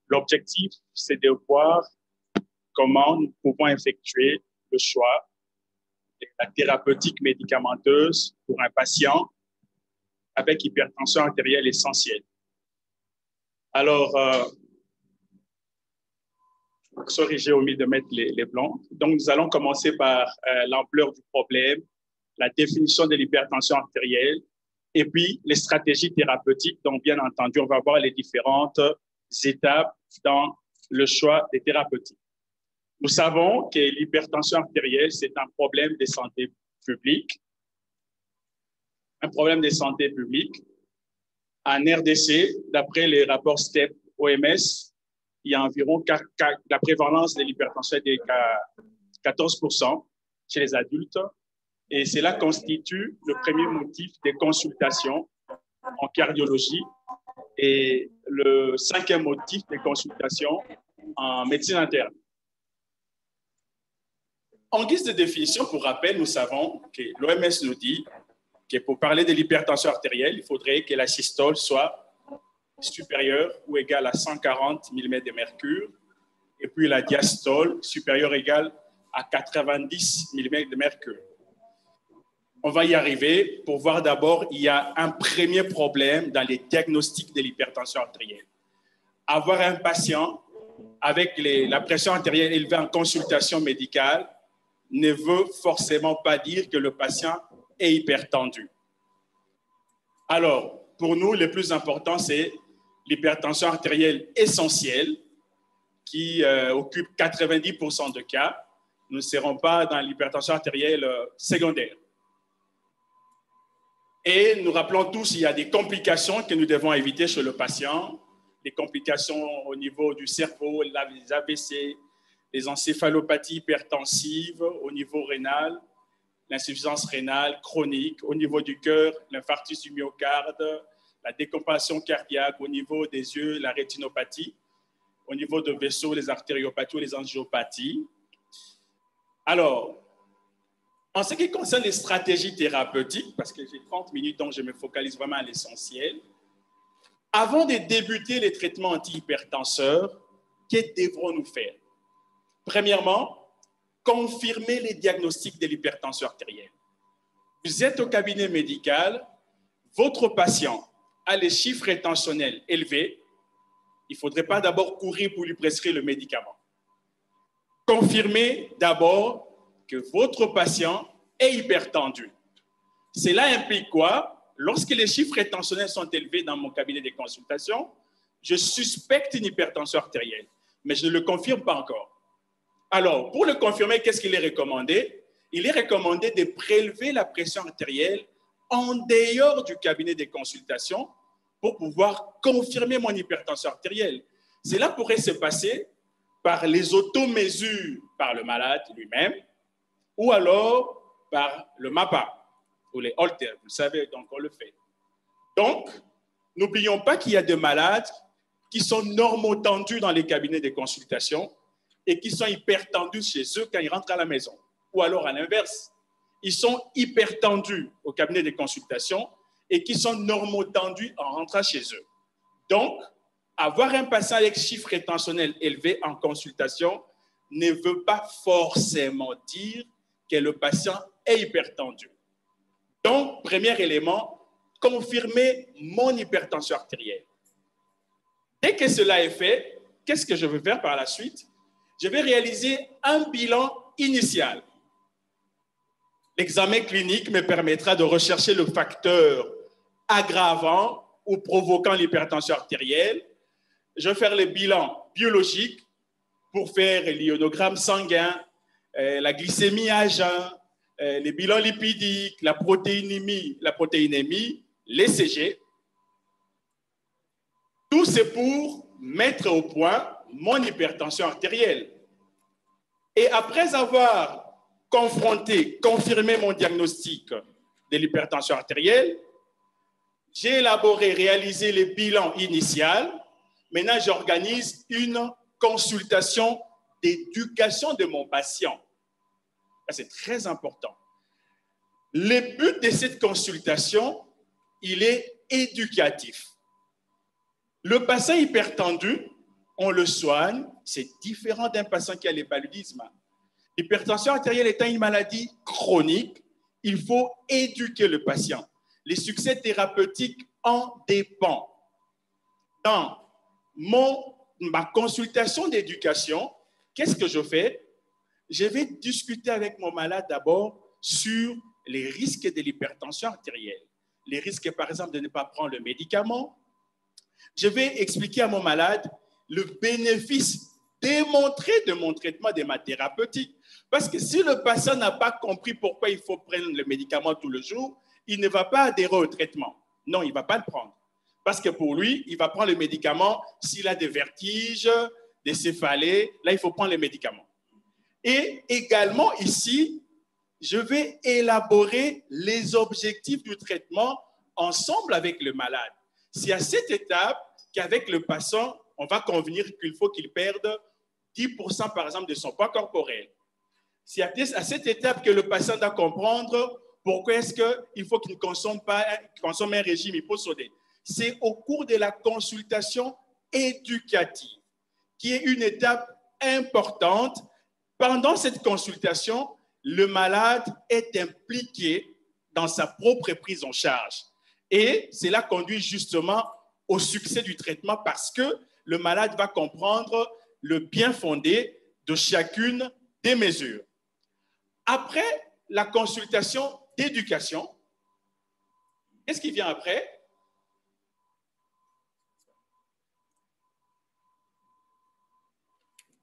L'objectif, c'est de voir comment nous pouvons effectuer le choix de la thérapeutique médicamenteuse pour un patient avec hypertension artérielle essentielle. Alors, sorry, j'ai omis de mettre les blancs. Donc, nous allons commencer par l'ampleur du problème, la définition de l'hypertension artérielle, et puis les stratégies thérapeutiques. Donc, bien entendu, on va voir les différentes étapes dans le choix des thérapeutiques. Nous savons que l'hypertension artérielle, c'est un problème de santé publique. Un problème de santé publique. En RDC, d'après les rapports STEP OMS, il y a environ la prévalence de l'hypertension est de 14% chez les adultes. Et cela constitue le premier motif de consultation en cardiologie et le cinquième motif de consultation en médecine interne. En guise de définition, pour rappel, nous savons que l'OMS nous dit que pour parler de l'hypertension artérielle, il faudrait que la systole soit supérieure ou égale à 140 mm de mercure, et puis la diastole supérieure ou égale à 90 mm de mercure. On va y arriver pour voir d'abord, il y a un premier problème dans les diagnostics de l'hypertension artérielle. Avoir un patient avec la pression artérielle élevée en consultation médicale ne veut forcément pas dire que le patient est hypertendu. Alors, pour nous, le plus important, c'est l'hypertension artérielle essentielle qui occupe 90% de cas. Nous ne serons pas dans l'hypertension artérielle secondaire. Et nous rappelons tous qu'il y a des complications que nous devons éviter chez le patient, des complications au niveau du cerveau, les AVC, les encéphalopathies hypertensives au niveau rénal, l'insuffisance rénale chronique, au niveau du cœur, l'infarctus du myocarde, la décompensation cardiaque, au niveau des yeux, la rétinopathie, au niveau de vaisseaux, les artériopathies ou les angiopathies. Alors, en ce qui concerne les stratégies thérapeutiques, parce que j'ai 30 minutes, donc je me focalise vraiment à l'essentiel, avant de débuter les traitements antihypertenseurs, que devrons-nous faire? Premièrement, confirmer les diagnostics de l'hypertension artérielle. Vous êtes au cabinet médical, votre patient a les chiffres rétentionnels élevés, il ne faudrait pas d'abord courir pour lui prescrire le médicament. Confirmez d'abord que votre patient est hypertendu. Cela implique quoi? Lorsque les chiffres rétentionnels sont élevés dans mon cabinet de consultation, je suspecte une hypertension artérielle, mais je ne le confirme pas encore. Alors, pour le confirmer, qu'est-ce qu'il est recommandé? Il est recommandé de prélever la pression artérielle en dehors du cabinet de consultation pour pouvoir confirmer mon hypertension artérielle. Cela pourrait se passer par les automesures par le malade lui-même ou alors par le MAPA ou les Holter. Vous savez, donc on le fait. Donc, n'oublions pas qu'il y a des malades qui sont normotendus dans les cabinets de consultation et qui sont hypertendus chez eux quand ils rentrent à la maison. Ou alors, à l'inverse, ils sont hypertendus au cabinet de consultation et qui sont normotendus en rentrant chez eux. Donc, avoir un patient avec chiffre rétentionnel élevé en consultation ne veut pas forcément dire que le patient est hypertendu. Donc, premier élément, confirmer mon hypertension artérielle. Dès que cela est fait, qu'est-ce que je vais faire par la suite? Je vais réaliser un bilan initial. L'examen clinique me permettra de rechercher le facteur aggravant ou provoquant l'hypertension artérielle. Je vais faire le bilan biologique pour faire l'ionogramme sanguin, la glycémie à jeun, les bilans lipidiques, la protéinémie, l'ECG. Tout c'est pour mettre au point mon hypertension artérielle. Et après avoir confirmé mon diagnostic de l'hypertension artérielle, j'ai élaboré, réalisé le bilan initial. Maintenant, j'organise une consultation d'éducation de mon patient. C'est très important. Le but de cette consultation, il est éducatif. Le patient hypertendu, on le soigne. C'est différent d'un patient qui a le paludisme. L'hypertension artérielle étant une maladie chronique, il faut éduquer le patient. Les succès thérapeutiques en dépendent. Dans ma consultation d'éducation, qu'est-ce que je fais? Je vais discuter avec mon malade d'abord sur les risques de l'hypertension artérielle. Les risques, par exemple, de ne pas prendre le médicament. Je vais expliquer à mon malade le bénéfice démontré de mon traitement, de ma thérapeutique. Parce que si le patient n'a pas compris pourquoi il faut prendre le médicament tout le jour, il ne va pas adhérer au traitement. Non, il ne va pas le prendre. Parce que pour lui, il va prendre le médicament s'il a des vertiges, des céphalées. Là, il faut prendre le médicament. Et également ici, je vais élaborer les objectifs du traitement ensemble avec le malade. C'est à cette étape qu'avec le patient, on va convenir qu'il faut qu'il perde 10% par exemple de son poids corporel. C'est à cette étape que le patient doit comprendre pourquoi est-ce qu'il faut qu'il ne consomme un régime hyposodé. C'est au cours de la consultation éducative qui est une étape importante. Pendant cette consultation, le malade est impliqué dans sa propre prise en charge. Et cela conduit justement au succès du traitement parce que le malade va comprendre le bien fondé de chacune des mesures. Après la consultation d'éducation, qu'est-ce qui vient après?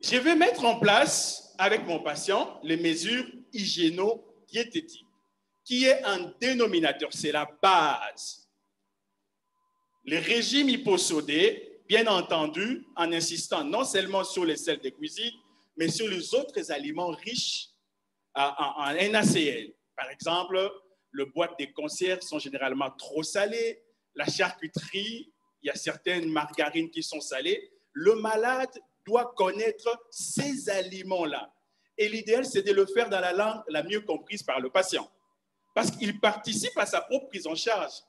Je vais mettre en place avec mon patient les mesures hygiéno-diététiques, qui est un dénominateur, c'est la base. Le régime hyposodé, bien entendu, en insistant non seulement sur les sels de cuisine, mais sur les autres aliments riches en NaCl. Par exemple, les boîtes de conserve sont généralement trop salées, la charcuterie, il y a certaines margarines qui sont salées. Le malade doit connaître ces aliments-là. Et l'idéal, c'est de le faire dans la langue la mieux comprise par le patient. Parce qu'il participe à sa propre prise en charge.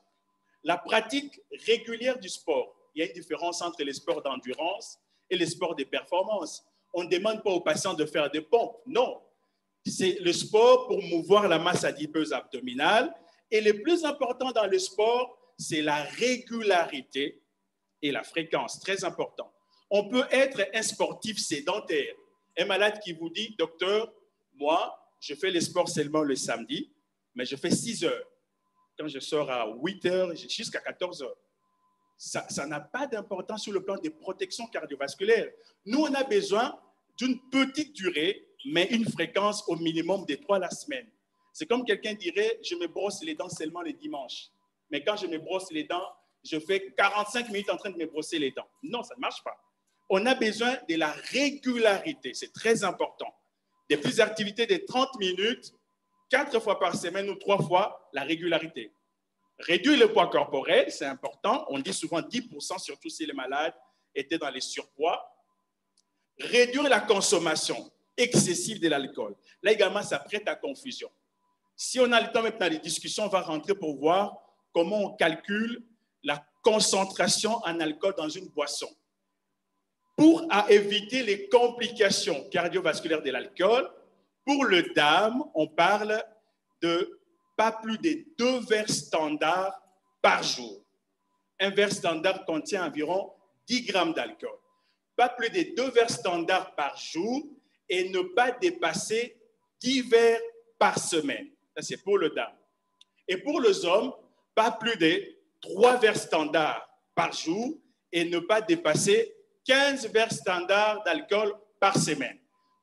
La pratique régulière du sport. Il y a une différence entre les sports d'endurance et les sports de performance. On ne demande pas aux patients de faire des pompes. Non. C'est le sport pour mouvoir la masse adipeuse abdominale. Et le plus important dans le sport, c'est la régularité et la fréquence. Très important. On peut être un sportif sédentaire. Un malade qui vous dit, docteur, moi, je fais les sports seulement le samedi, mais je fais 6 heures. Quand je sors à 8 heures jusqu'à 14 heures. Ça n'a pas d'importance sur le plan des protections cardiovasculaires. Nous, on a besoin d'une petite durée, mais une fréquence au minimum de 3 la semaine. C'est comme quelqu'un dirait, je me brosse les dents seulement les dimanches. Mais quand je me brosse les dents, je fais 45 minutes en train de me brosser les dents. Non, ça ne marche pas. On a besoin de la régularité, c'est très important. Des petites activités de 30 minutes, 4 fois par semaine ou 3 fois, la régularité. Réduire le poids corporel, c'est important. On dit souvent 10%, surtout si les malades étaient dans les surpoids. Réduire la consommation excessive de l'alcool. Là également, ça prête à confusion. Si on a le temps maintenant dans les discussions, on va rentrer pour voir comment on calcule la concentration en alcool dans une boisson. Pour éviter les complications cardiovasculaires de l'alcool, pour le DAM, on parle de pas plus de 2 verres standards par jour. Un verre standard contient environ 10 grammes d'alcool. Pas plus de 2 verres standards par jour et ne pas dépasser 10 verres par semaine. Ça, c'est pour le DAM. Et pour les hommes, pas plus de 3 verres standards par jour et ne pas dépasser 15 verres standards d'alcool par semaine.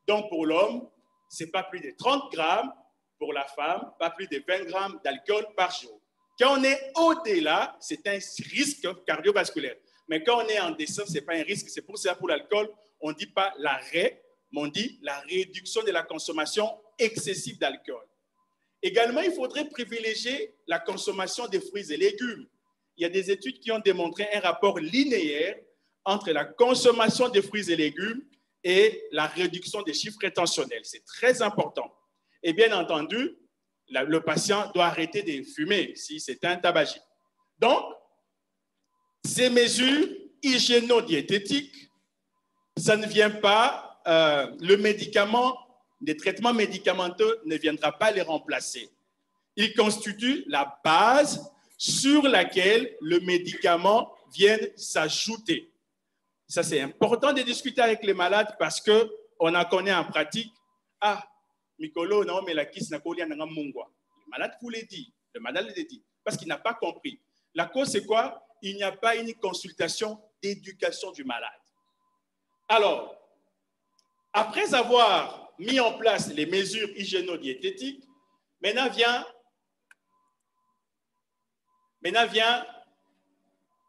Donc, pour l'homme, ce n'est pas plus de 30 grammes. Pour la femme, pas plus de 20 grammes d'alcool par jour. Quand on est au-delà, c'est un risque cardiovasculaire. Mais quand on est en descente, ce n'est pas un risque. C'est pour ça, pour l'alcool, on ne dit pas l'arrêt, mais on dit la réduction de la consommation excessive d'alcool. Également, il faudrait privilégier la consommation des fruits et légumes. Il y a des études qui ont démontré un rapport linéaire entre la consommation des fruits et légumes et la réduction des chiffres rétentionnels. C'est très important. Et bien entendu, le patient doit arrêter de fumer si c'est un tabagique. Donc, ces mesures hygiéno-diététiques ça ne vient pas, le médicament, les traitements médicamenteux ne viendra pas les remplacer. Ils constituent la base sur laquelle le médicament vient s'ajouter. Ça, c'est important de discuter avec les malades parce qu'on en connaît en pratique. Ah, Mikolo, non, mais la kiss n'a pas lié. Le malade vous l'a dit. Le malade l'a dit. Parce qu'il n'a pas compris. La cause, c'est quoi? Il n'y a pas une consultation d'éducation du malade. Alors, après avoir mis en place les mesures hygiéno-diététiques, maintenant vient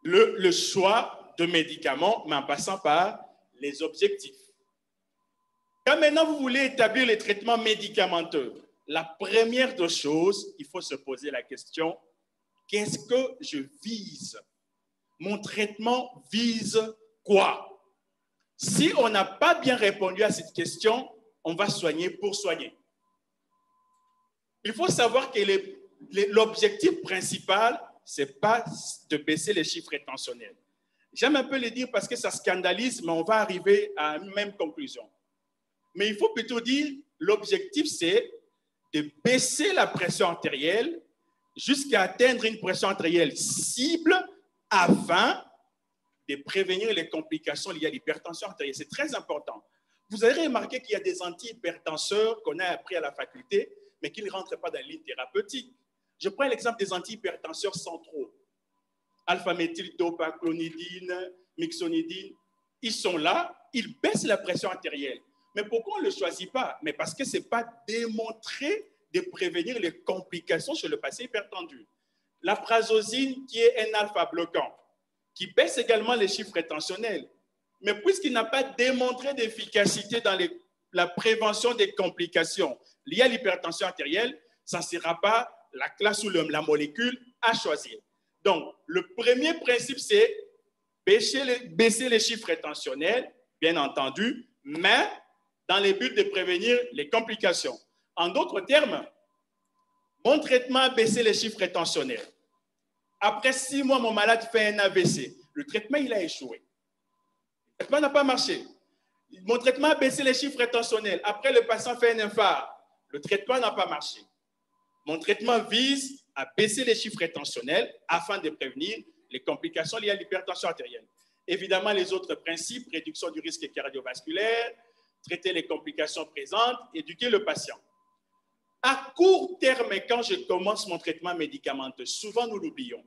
le choix de médicaments, mais en passant par les objectifs. Quand maintenant vous voulez établir les traitements médicamenteux, la première des choses, il faut se poser la question, qu'est-ce que je vise? Mon traitement vise quoi? Si on n'a pas bien répondu à cette question, on va soigner pour soigner. Il faut savoir que l'objectif principal, ce n'est pas de baisser les chiffres rétentionnels. J'aime un peu le dire parce que ça scandalise, mais on va arriver à une même conclusion. Mais il faut plutôt dire, l'objectif, c'est de baisser la pression artérielle jusqu'à atteindre une pression artérielle cible afin de prévenir les complications liées à l'hypertension artérielle. C'est très important. Vous avez remarqué qu'il y a des antihypertenseurs qu'on a appris à la faculté, mais qui ne rentrent pas dans la ligne thérapeutique. Je prends l'exemple des antihypertenseurs centraux. Alpha-méthyltopaclonidine, mixonidine, ils sont là, ils baissent la pression artérielle. Mais pourquoi on ne le choisit pas? Mais parce que ce n'est pas démontré de prévenir les complications chez le patient hypertendu. La prazosine, qui est un alpha-bloquant, qui baisse également les chiffres rétentionnels. Mais puisqu'il n'a pas démontré d'efficacité dans la prévention des complications liées à l'hypertension artérielle, ça ne sera pas la classe ou la molécule à choisir. Donc, le premier principe, c'est baisser les chiffres rétentionnels, bien entendu, mais dans le but de prévenir les complications. En d'autres termes, mon traitement a baissé les chiffres rétentionnels. Après 6 mois, mon malade fait un AVC. Le traitement, il a échoué. Le traitement n'a pas marché. Mon traitement a baissé les chiffres rétentionnels. Après, le patient fait un infarct. Le traitement n'a pas marché. Mon traitement vise à baisser les chiffres rétentionnels afin de prévenir les complications liées à l'hypertension artérielle. Évidemment, les autres principes, réduction du risque cardiovasculaire, traiter les complications présentes, éduquer le patient. À court terme, quand je commence mon traitement médicamenteux, souvent nous l'oublions,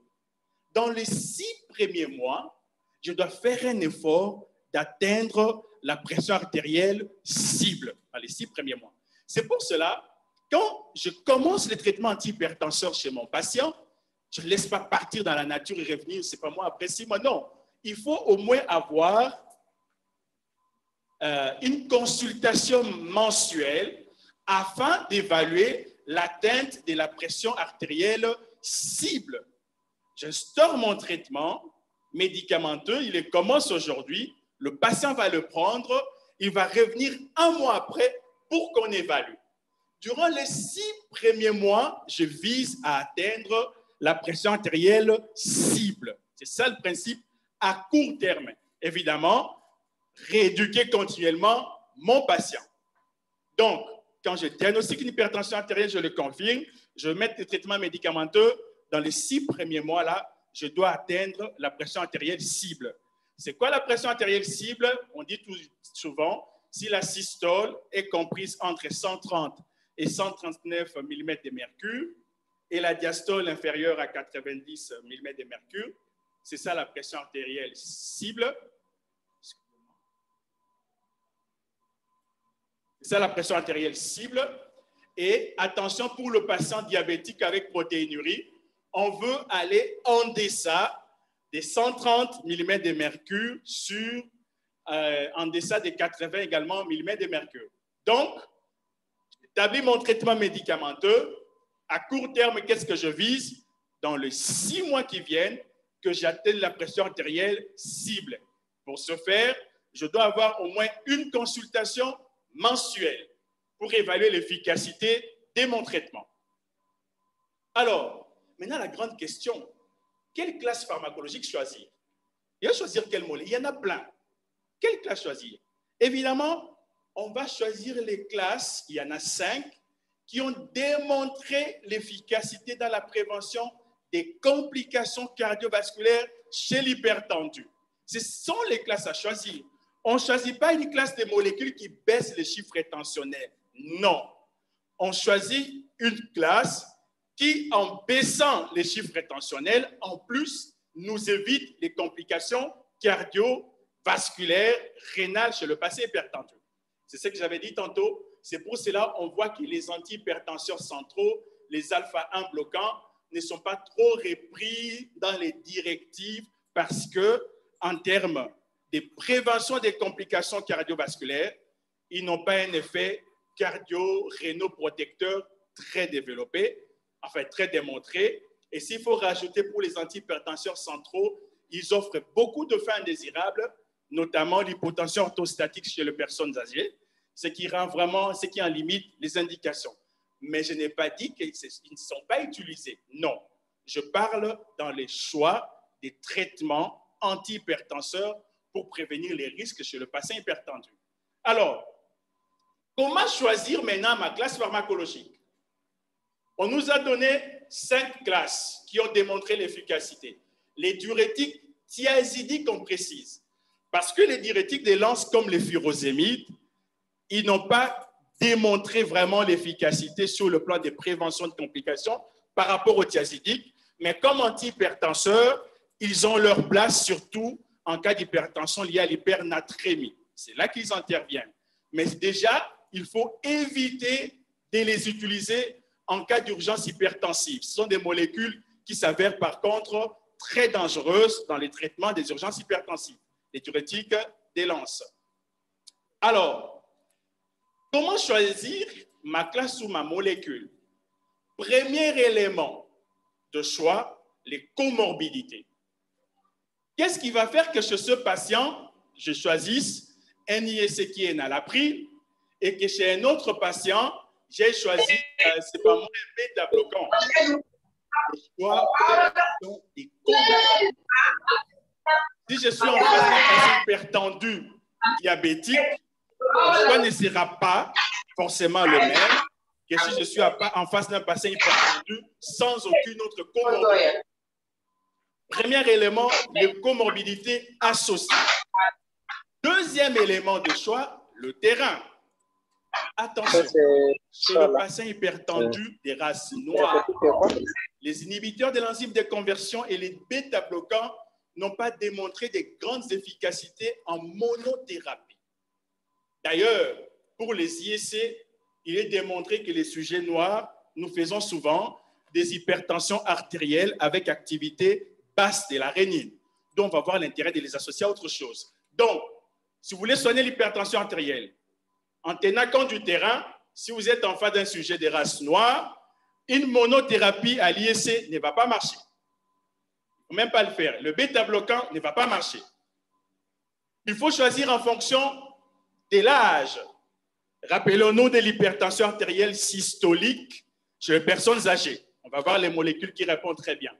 dans les 6 premiers mois, je dois faire un effort d'atteindre la pression artérielle cible dans les 6 premiers mois. C'est pour cela, quand je commence le traitement antihypertenseur chez mon patient, je ne laisse pas partir dans la nature et revenir, c'est pas moi, après 6 mois. Non, il faut au moins avoir une consultation mensuelle afin d'évaluer l'atteinte de la pression artérielle cible. J'instaure mon traitement médicamenteux, il commence aujourd'hui, le patient va le prendre, il va revenir 1 mois après pour qu'on évalue. Durant les 6 premiers mois, je vise à atteindre la pression artérielle cible. C'est ça le principe à court terme. Évidemment, rééduquer continuellement mon patient. Donc, quand je diagnostique une hypertension artérielle, je le confirme, je mets des traitements médicamenteux. Dans les 6 premiers mois, là, je dois atteindre la pression artérielle cible. C'est quoi la pression artérielle cible? On dit tout souvent, si la systole est comprise entre 130 et 139 mm de mercure, et la diastole inférieure à 90 mm de mercure, c'est ça la pression artérielle cible. C'est ça la pression artérielle cible. Et attention, pour le patient diabétique avec protéinurie, on veut aller en deçà des 130 mm de mercure en deçà des 80 également mm de mercure. Donc, j'établis mon traitement médicamenteux. À court terme, qu'est-ce que je vise? Dans les 6 mois qui viennent, que j'atteigne la pression artérielle cible. Pour ce faire, je dois avoir au moins une consultation mensuelle pour évaluer l'efficacité de mon traitement. Alors, maintenant la grande question, quelle classe pharmacologique choisir? Il faut choisir quel molécule? Il y en a plein. Quelle classe choisir? Évidemment, on va choisir les classes, il y en a 5, qui ont démontré l'efficacité dans la prévention des complications cardiovasculaires chez l'hypertendu. Ce sont les classes à choisir. On ne choisit pas une classe de molécules qui baisse les chiffres rétentionnels. Non. On choisit une classe qui, en baissant les chiffres rétentionnels, en plus, nous évite les complications cardiovasculaires, rénales chez le patient hypertendu. C'est ce que j'avais dit tantôt. C'est pour cela qu'on voit que les antihypertenseurs centraux, les alpha-1 bloquants, ne sont pas trop repris dans les directives parce que, en termes de prévention des complications cardiovasculaires, ils n'ont pas un effet cardio-rénoprotecteur très développé, enfin très démontré. Et s'il faut rajouter pour les antihypertenseurs centraux, ils offrent beaucoup de fins indésirables, notamment l'hypotension orthostatique chez les personnes âgées, ce qui rend vraiment, ce qui en limite les indications. Mais je n'ai pas dit qu'ils ne sont pas utilisés. Non, je parle dans les choix des traitements antihypertenseurs pour prévenir les risques chez le patient hypertendu. Alors, comment choisir maintenant ma classe pharmacologique? On nous a donné 5 classes qui ont démontré l'efficacité. Les diurétiques thiazidiques, on précise. Parce que les diurétiques des lances comme les furosémides, ils n'ont pas démontré vraiment l'efficacité sur le plan des préventions de complications par rapport aux thiazidiques. Mais comme antihypertenseurs, ils ont leur place surtout en cas d'hypertension liée à l'hypernatrémie. C'est là qu'ils interviennent. Mais déjà, il faut éviter de les utiliser en cas d'urgence hypertensive. Ce sont des molécules qui s'avèrent par contre très dangereuses dans les traitements des urgences hypertensives, les diurétiques des lances. Alors, comment choisir ma classe ou ma molécule? Premier élément de choix, les comorbidités. Qu'est-ce qui va faire que chez ce patient, je choisisse un IEC qui est enalapril et que chez un autre patient, j'ai choisi, c'est pas moi, un bêta-bloquant. Les choix sont des comorbidités. Si je suis en face d'un patient hypertendu, diabétique, le choix ne sera pas forcément le même que si je suis en face d'un patient hypertendu sans aucune autre comorbidité. Premier élément, les comorbidités associées. Deuxième élément de choix, le terrain. Attention, chez le patient hypertendu des races noires, les inhibiteurs de l'enzyme de conversion et les bêta-bloquants n'ont pas démontré de grandes efficacités en monothérapie. D'ailleurs, pour les IEC, il est démontré que les sujets noirs, nous faisons souvent des hypertensions artérielles avec activité basse de la rénine. Donc, on va voir l'intérêt de les associer à autre chose. Donc, si vous voulez soigner l'hypertension artérielle, en tenant compte du terrain, si vous êtes en face d'un sujet de race noire, une monothérapie à l'IEC ne va pas marcher. Il ne faut même pas le faire. Le bêta-bloquant ne va pas marcher. Il faut choisir en fonction de l'âge. Rappelons-nous de l'hypertension artérielle systolique chez les personnes âgées. On va voir les molécules qui répondent très bien.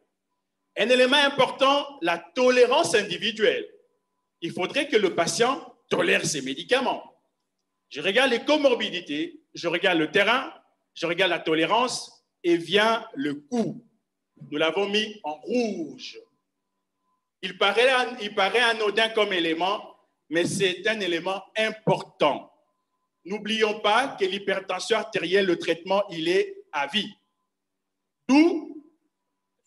Un élément important, la tolérance individuelle. Il faudrait que le patient tolère ses médicaments. Je regarde les comorbidités, je regarde le terrain, je regarde la tolérance et vient le coût. Nous l'avons mis en rouge. Il paraît anodin comme élément, mais c'est un élément important. N'oublions pas que l'hypertension artérielle, le traitement, il est à vie. D'où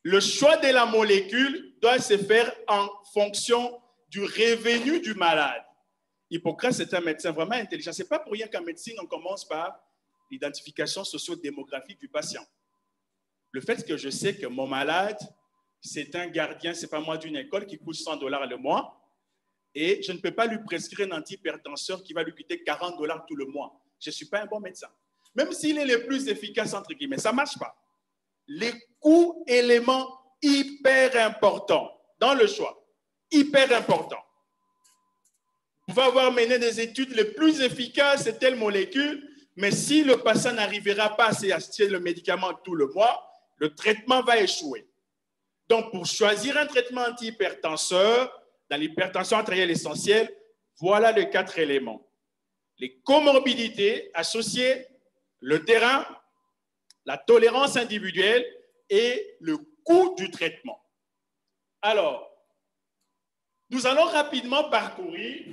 le choix de la molécule doit se faire en fonction du revenu du malade. Hippocrate, c'est un médecin vraiment intelligent. Ce n'est pas pour rien qu'en médecine, on commence par l'identification socio-démographique du patient. Le fait que je sais que mon malade, c'est un gardien, ce n'est pas moi, d'une école qui coûte $100 le mois, et je ne peux pas lui prescrire un antihypertenseur qui va lui coûter $40 tout le mois. Je ne suis pas un bon médecin. Même s'il est le plus efficace, entre guillemets, ça ne marche pas. Les coûts, éléments hyper importants dans le choix, hyper importants. Vous pouvez avoir mené des études les plus efficaces de telle molécule, mais si le patient n'arrivera pas à acheter le médicament tout le mois, le traitement va échouer. Donc, pour choisir un traitement antihypertenseur dans l'hypertension artérielle essentielle, voilà les 4 éléments. les comorbidités associées, le terrain, la tolérance individuelle et le coût du traitement. Alors, nous allons rapidement parcourir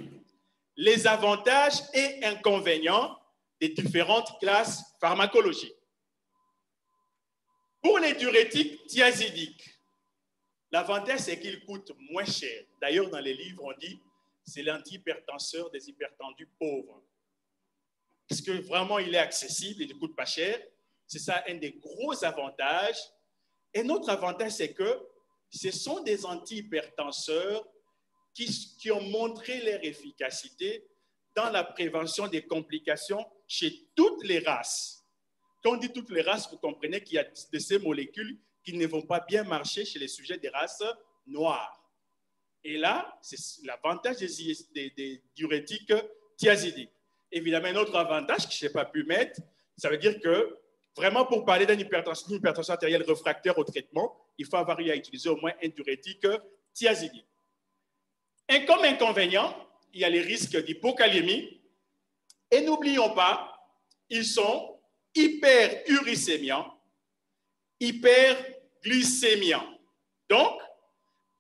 les avantages et inconvénients des différentes classes pharmacologiques. Pour les diurétiques thiazidiques, l'avantage, c'est qu'ils coûtent moins cher. D'ailleurs, dans les livres, on dit c'est l'antihypertenseur des hypertendus pauvres. Parce que vraiment, il est accessible et il ne coûte pas cher. C'est ça un des gros avantages. Et notre avantage, c'est que ce sont des antihypertenseurs qui ont montré leur efficacité dans la prévention des complications chez toutes les races. Quand on dit toutes les races, vous comprenez qu'il y a de ces molécules qui ne vont pas bien marcher chez les sujets des races noires. Et là, c'est l'avantage des diurétiques thiazidiques. Évidemment, un autre avantage que je n'ai pas pu mettre, ça veut dire que vraiment pour parler d'une hypertension artérielle réfractaire au traitement, il faut avoir eu à utiliser au moins un diurétique thiazidique. Et comme inconvénient, il y a les risques d'hypokaliémie. Et n'oublions pas, ils sont hyperuricémiants, hyperglycémiants. Donc,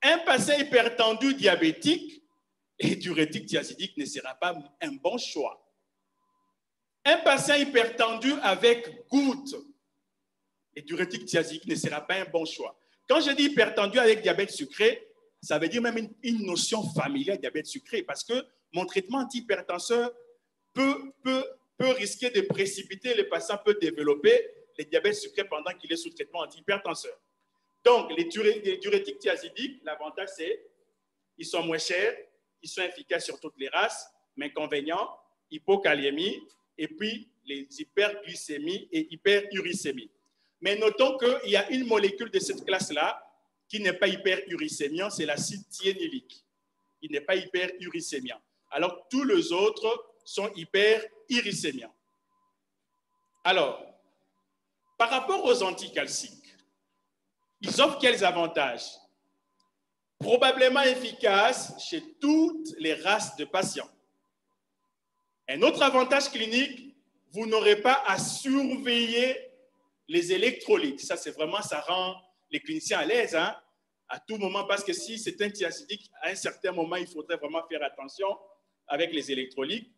un patient hypertendu diabétique et diurétique thiazidique ne sera pas un bon choix. Un patient hypertendu avec goutte et diurétique thiazidique ne sera pas un bon choix. Quand je dis hypertendu avec diabète sucré, ça veut dire même une notion familière de diabète sucré, parce que mon traitement antihypertenseur peut risquer de précipiter, le patient peut développer le diabète sucré pendant qu'il est sous traitement antihypertenseur. Donc, les diurétiques thiazidiques, l'avantage c'est qu'ils sont moins chers, ils sont efficaces sur toutes les races, mais inconvénient, hypokaliémie, et puis les hyperglycémies et hyperuricémies. Mais notons qu'il y a une molécule de cette classe-là qui n'est pas hyperuricémiant, c'est l'acide thiénilylique. Il n'est pas hyperuricémiant. Alors, tous les autres sont hyperuricémiants. Alors, par rapport aux anticalciques, ils offrent quels avantages? Probablement efficaces chez toutes les races de patients. Un autre avantage clinique, vous n'aurez pas à surveiller les électrolytes. Ça, c'est vraiment, ça rend les cliniciens à l'aise, hein, à tout moment, parce que si c'est un thiazidique, à un certain moment, il faudrait vraiment faire attention avec les électrolytes.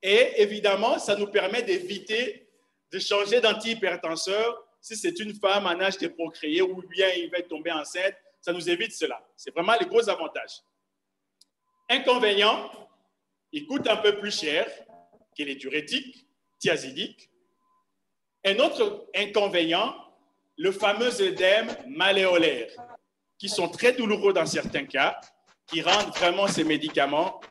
Et évidemment, ça nous permet d'éviter de changer d'antihypertenseur si c'est une femme en âge de procréer ou bien il va tomber enceinte. Ça nous évite cela. C'est vraiment les gros avantages. Inconvénient, il coûte un peu plus cher que les diurétiques thiazidiques. Un autre inconvénient, le fameux œdème malléolaire, qui sont très douloureux dans certains cas, qui rendent vraiment ces médicaments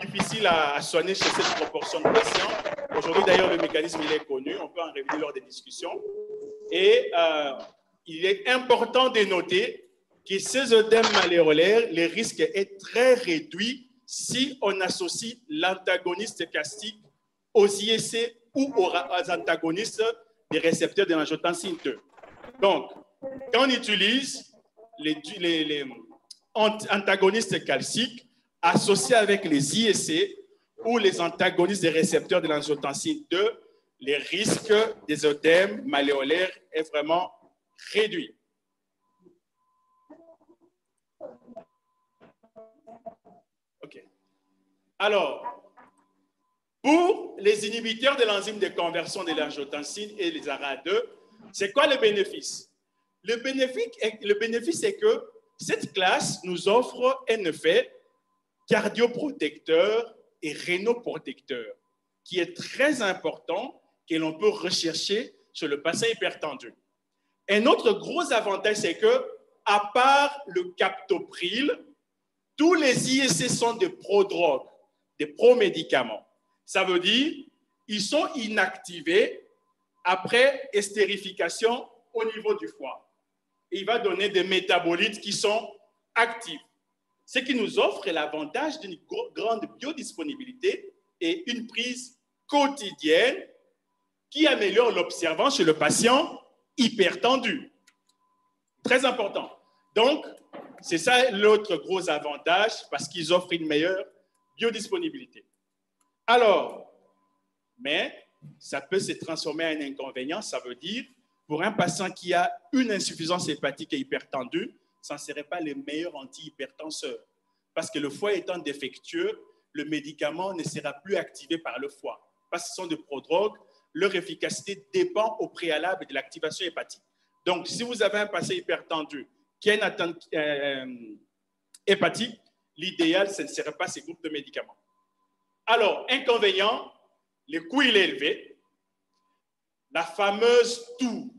difficiles à soigner chez cette proportion de patients. Aujourd'hui, d'ailleurs, le mécanisme il est connu, on peut en revenir lors des discussions. Et il est important de noter que ces œdèmes malléolaires, le risque est très réduit si on associe l'antagoniste castique aux IEC ou aux antagonistes des récepteurs de l'angiotensine 2. Donc, quand on utilise les antagonistes calciques associés avec les IEC ou les antagonistes des récepteurs de l'angiotensine 2, les risques des œdèmes malléolaires est vraiment réduit. OK. Alors, pour les inhibiteurs de l'enzyme de conversion de l'angiotensine et les ARA2, c'est quoi le bénéfice? Le bénéfice est que cette classe nous offre un effet cardioprotecteur et rénoprotecteur qui est très important que l'on peut rechercher chez le patient hypertendu. Un autre gros avantage, c'est que, à part le captopril, tous les IEC sont des prodrogues, des promédicaments. Ça veut dire qu'ils sont inactivés après estérification au niveau du foie. Et il va donner des métabolites qui sont actifs. Ce qui nous offre l'avantage d'une grande biodisponibilité et une prise quotidienne qui améliore l'observance chez le patient hypertendu. Très important. Donc, c'est ça l'autre gros avantage parce qu'ils offrent une meilleure biodisponibilité. Alors, mais ça peut se transformer en un inconvénient. Ça veut dire, pour un patient qui a une insuffisance hépatique et hypertendue, ça ne serait pas le meilleur antihypertenseur. Parce que le foie étant défectueux, le médicament ne sera plus activé par le foie. Parce que ce sont des prodrogues, leur efficacité dépend au préalable de l'activation hépatique. Donc, si vous avez un patient hypertendu qui a une atteinte hépatique, l'idéal, ce ne serait pas ces groupes de médicaments. Alors, inconvénient, le coût il est élevé, la fameuse toux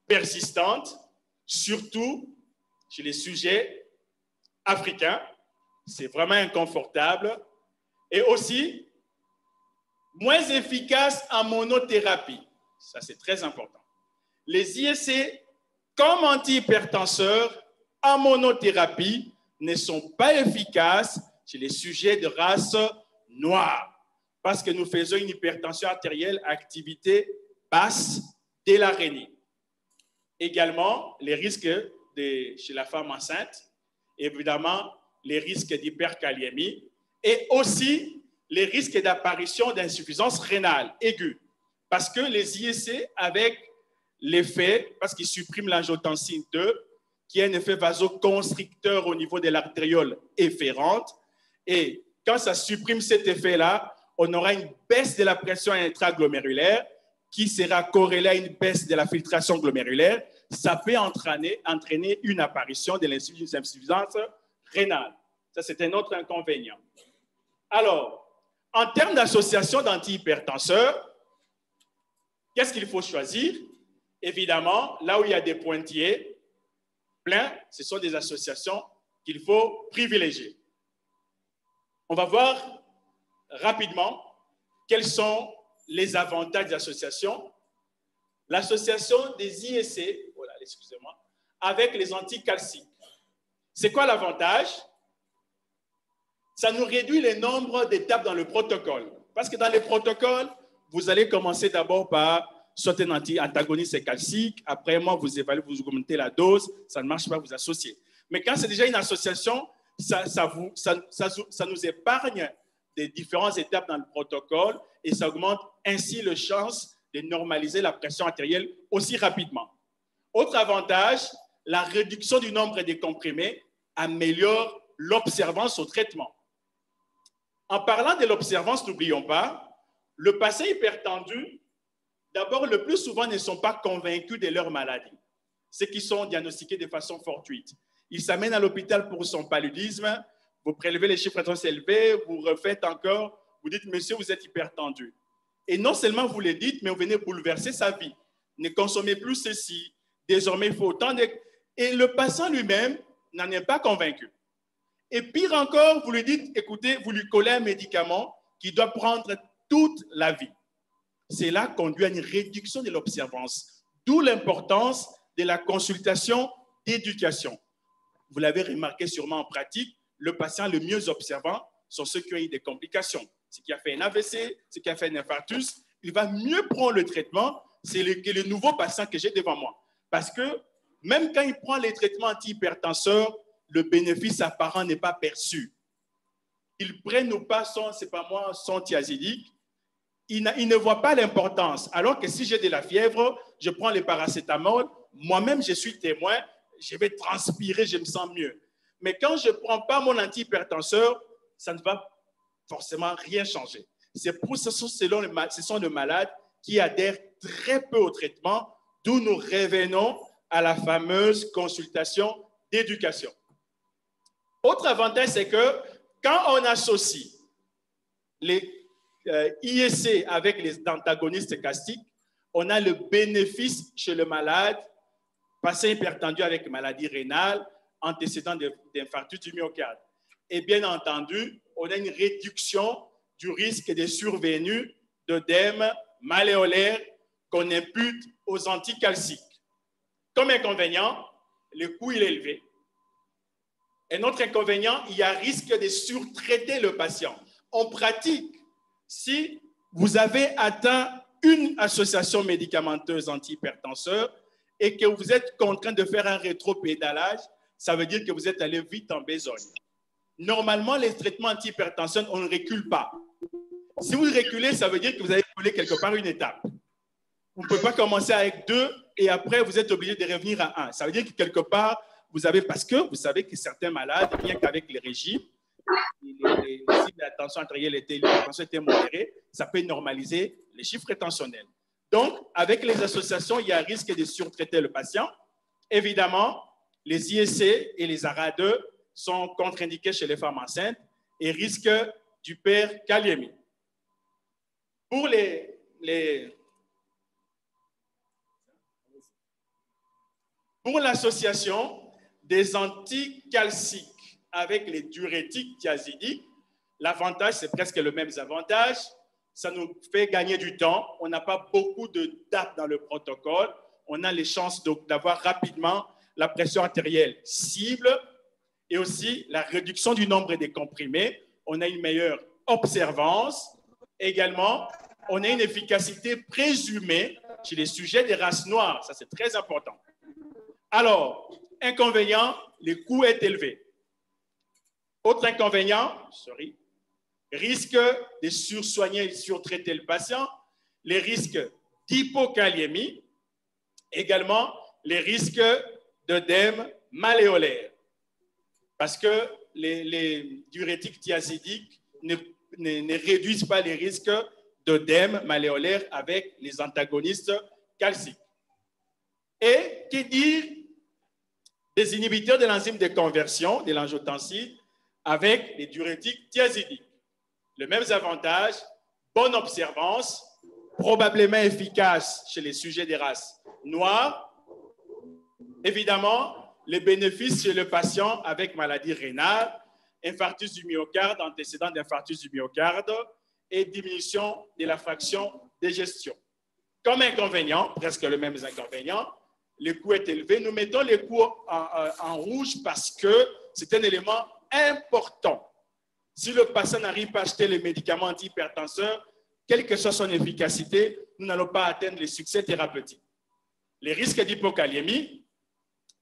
persistante, surtout chez les sujets africains, c'est vraiment inconfortable, et aussi moins efficace en monothérapie, ça c'est très important. Les ISC, comme antihypertenseurs, en monothérapie, ne sont pas efficaces chez les sujets de race noire, parce que nous faisons une hypertension artérielle à activité basse dès l'arénie. Également, les risques chez la femme enceinte, évidemment, les risques d'hyperkaliémie et aussi les risques d'apparition d'insuffisance rénale aiguë. Parce que les ISC, avec l'effet, parce qu'ils suppriment l'angiotensine 2, qui a un effet vasoconstricteur au niveau de l'artériole efférente, et quand ça supprime cet effet-là, on aura une baisse de la pression intraglomérulaire qui sera corrélée à une baisse de la filtration glomérulaire. Ça peut entraîner une apparition de l'insuffisance rénale. Ça, c'est un autre inconvénient. Alors, en termes d'association d'antihypertenseurs, qu'est-ce qu'il faut choisir? Évidemment, là où il y a des pointillés pleins, ce sont des associations qu'il faut privilégier. On va voir rapidement quels sont les avantages des associations. L'association des ISC, voilà, excusez-moi, avec les anticalciques. C'est quoi l'avantage? Ça nous réduit le nombre d'étapes dans le protocole. Parce que dans les protocoles, vous allez commencer d'abord par soit un antagoniste calcique, après moi, vous évaluez, vous augmentez la dose, ça ne marche pas, vous associez. Mais quand c'est déjà une association, ça nous épargne des différentes étapes dans le protocole et ça augmente ainsi les chances de normaliser la pression artérielle aussi rapidement. Autre avantage, la réduction du nombre de comprimés améliore l'observance au traitement. En parlant de l'observance, n'oublions pas, le patient hypertendu, d'abord, le plus souvent, ne sont pas convaincus de leur maladie. Ceux qui sont diagnostiqués de façon fortuite. Ils s'amènent à l'hôpital pour son paludisme, vous prélevez les chiffres très élevés, vous refaites encore, vous dites, monsieur, vous êtes hypertendu. Et non seulement vous le dites, mais vous venez bouleverser sa vie. Ne consommez plus ceci, désormais il faut autant de... Et le patient lui-même n'en est pas convaincu. Et pire encore, vous lui dites, écoutez, vous lui collez un médicament qui doit prendre toute la vie. Cela conduit à une réduction de l'observance, d'où l'importance de la consultation d'éducation. Vous l'avez remarqué sûrement en pratique, le patient le mieux observant sont ceux qui ont eu des complications. Ce qui a fait un AVC, ce qui a fait un infarctus, il va mieux prendre le traitement, c'est le nouveau patient que j'ai devant moi. Parce que même quand il prend les traitements antihypertenseurs, le bénéfice apparent n'est pas perçu. Ils prennent ou pas son thiazidique, il ne voit pas l'importance. Alors que si j'ai de la fièvre, je prends le paracétamol, moi-même je suis témoin, je vais transpirer, je me sens mieux. Mais quand je ne prends pas mon antihypertenseur, ça ne va forcément rien changer. C'est pour ce sont les malades qui adhèrent très peu au traitement, d'où nous revenons à la fameuse consultation d'éducation. Autre avantage, c'est que quand on associe les ISC avec les antagonistes calciques, on a le bénéfice chez le malade, patient hypertendu avec maladie rénale, antécédent d'infarctus du myocarde. Et bien entendu, on a une réduction du risque de survenue d'œdème malléolaire qu'on impute aux anticalciques. Comme inconvénient, le coût est élevé. Un autre inconvénient, il y a risque de surtraiter le patient. En pratique, si vous avez atteint une association médicamenteuse antihypertenseur et que vous êtes contraint de faire un rétropédalage, ça veut dire que vous êtes allé vite en besogne. Normalement, les traitements antihypertenseurs, on ne recule pas. Si vous reculez, ça veut dire que vous avez reculé quelque part une étape. Vous ne pouvez pas commencer avec 2 et après, vous êtes obligé de revenir à 1. Ça veut dire que quelque part, vous avez, parce que vous savez que certains malades, bien qu'avec les régimes, si la tension artérielle était, l'hypertension était modérée, ça peut normaliser les chiffres tensionnels. Donc, avec les associations, il y a un risque de surtraiter le patient. Évidemment, les IEC et les ARA2 sont contre-indiqués chez les femmes enceintes et risquent d'hyperkaliémie. Pour pour l'association des anticalciques avec les diurétiques thiazidiques, l'avantage, c'est presque le même avantage. Ça nous fait gagner du temps. On n'a pas beaucoup d'étapes dans le protocole. On a les chances d'avoir rapidement la pression artérielle cible et aussi la réduction du nombre des comprimés. On a une meilleure observance. Également, on a une efficacité présumée chez les sujets des races noires. Ça, c'est très important. Alors, inconvénient, le coût est élevé. Autre inconvénient, risque de sursoigner et surtraiter le patient, les risques d'hypokaliémie, également les risques d'œdème malléolaire. Parce que les diurétiques thiazidiques ne réduisent pas les risques d'œdème malléolaire avec les antagonistes calciques. Et que dire des inhibiteurs de l'enzyme de conversion de l'angiotensine avec les diurétiques thiazidiques? Les mêmes avantages, bonne observance, probablement efficace chez les sujets des races noires. Évidemment, les bénéfices chez le patient avec maladie rénale, infarctus du myocarde, antécédent d'infarctus du myocarde et diminution de la fraction d'égestion. Comme inconvénient, presque le même inconvénient, le coût est élevé. Nous mettons les coûts en rouge parce que c'est un élément important. Si le patient n'arrive pas à acheter les médicaments antihypertenseurs, quelle que soit son efficacité, nous n'allons pas atteindre les succès thérapeutiques. Les risques d'hypokaliémie,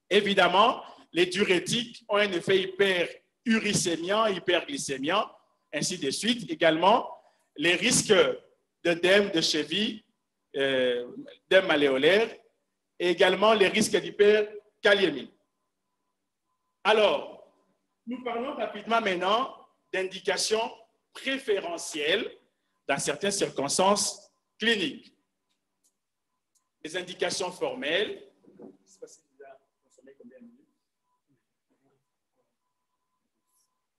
évidemment, les diurétiques ont un effet hyperuricémiant, hyperglycémiant, ainsi de suite. Également, les risques d'œdème de cheville, d'œdème malléolaire, et également les risques d'hyperkaliémie. Alors, nous parlons rapidement maintenant d'indications préférentielles dans certaines circonstances cliniques. Les indications formelles.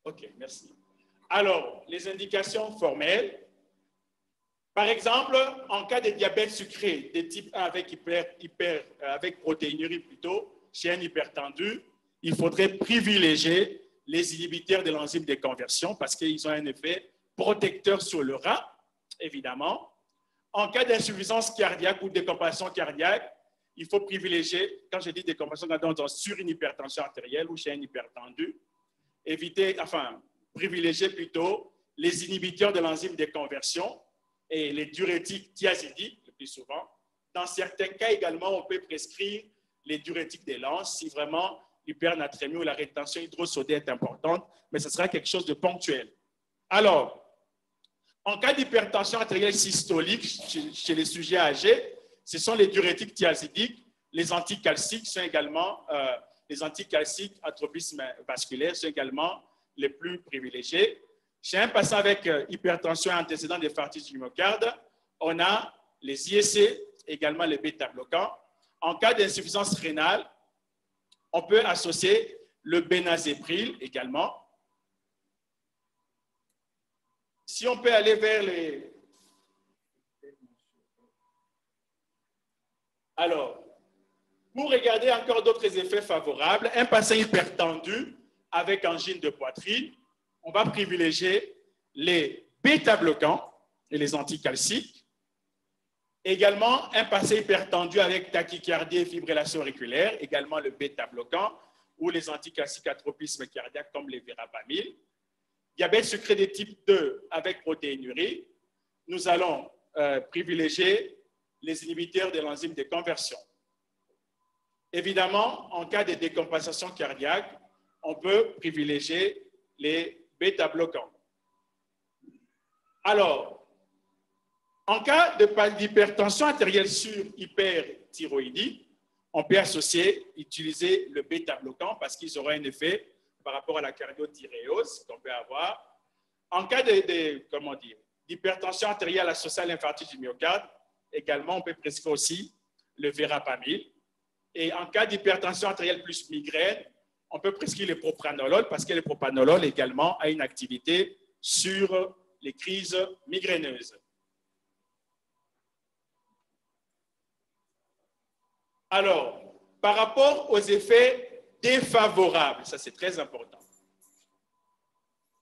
OK, merci. Alors, les indications formelles. Par exemple, en cas de diabète sucré de type 1 avec protéinurie plutôt, chez un hypertendu, il faudrait privilégier les inhibiteurs de l'enzyme de conversion parce qu'ils ont un effet protecteur sur le rein, évidemment. En cas d'insuffisance cardiaque ou de décompensation cardiaque, il faut privilégier, quand je dis décompensation cardiaque, sur une hypertension artérielle ou chez un hypertendu, privilégier plutôt les inhibiteurs de l'enzyme de conversion et les diurétiques thiazidiques, le plus souvent. Dans certains cas également, on peut prescrire les diurétiques des lances si vraiment l'hypernatrémie ou la rétention hydrosodée est importante, mais ce sera quelque chose de ponctuel. Alors, en cas d'hypertension artérielle systolique chez les sujets âgés, ce sont les diurétiques thiazidiques, les anticalciques sont également, les anticalciques à tropisme vasculaire sont également les plus privilégiés. Chez un patient avec hypertension et antécédent d'infarctus du myocarde, on a les IEC, également les bêta-bloquants. En cas d'insuffisance rénale, on peut associer le bénazéprile également. Si on peut aller vers les... Alors, pour regarder encore d'autres effets favorables, un patient hypertendu avec angine de poitrine, on va privilégier les bêta-bloquants et les anticalciques. Également, un patient hypertendu avec tachycardie et fibrillation auriculaire, également le bêta-bloquant ou les anticalciques à tropisme cardiaque comme les verapamil. Diabète sucré de type 2 avec protéinurie, nous allons privilégier les inhibiteurs de l'enzyme de conversion. Évidemment, en cas de décompensation cardiaque, on peut privilégier les bêta-bloquants. Alors, En cas d'hypertension artérielle sur hyperthyroïdie, on peut utiliser le bêta-bloquant parce qu'ils auront un effet par rapport à la cardiothyréose qu'on peut avoir. En cas d'hypertension artérielle associée à l'infarctus du myocarde, également, on peut prescrire aussi le verapamil. Et en cas d'hypertension artérielle plus migraine, on peut prescrire le propranolol parce que le propranolol également a une activité sur les crises migraineuses. Alors, par rapport aux effets défavorables, ça c'est très important.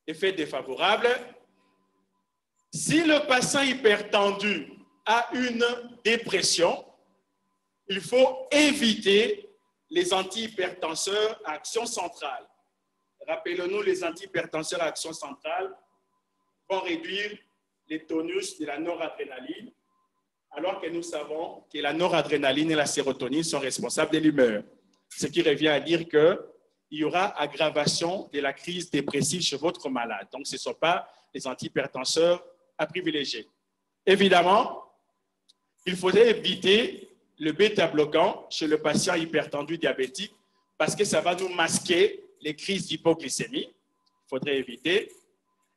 Effets défavorables, si le patient hypertendu a une dépression, il faut éviter les antihypertenseurs à action centrale. Rappelons-nous, les antihypertenseurs à action centrale vont réduire les tonus de la noradrénaline, alors que nous savons que la noradrénaline et la sérotonine sont responsables de l'humeur. Ce qui revient à dire qu'il y aura aggravation de la crise dépressive chez votre malade. Donc, ce ne sont pas les antihypertenseurs à privilégier. Évidemment, il faudrait éviter le bêta-bloquant chez le patient hypertendu diabétique parce que ça va nous masquer les crises d'hypoglycémie. Il faudrait éviter.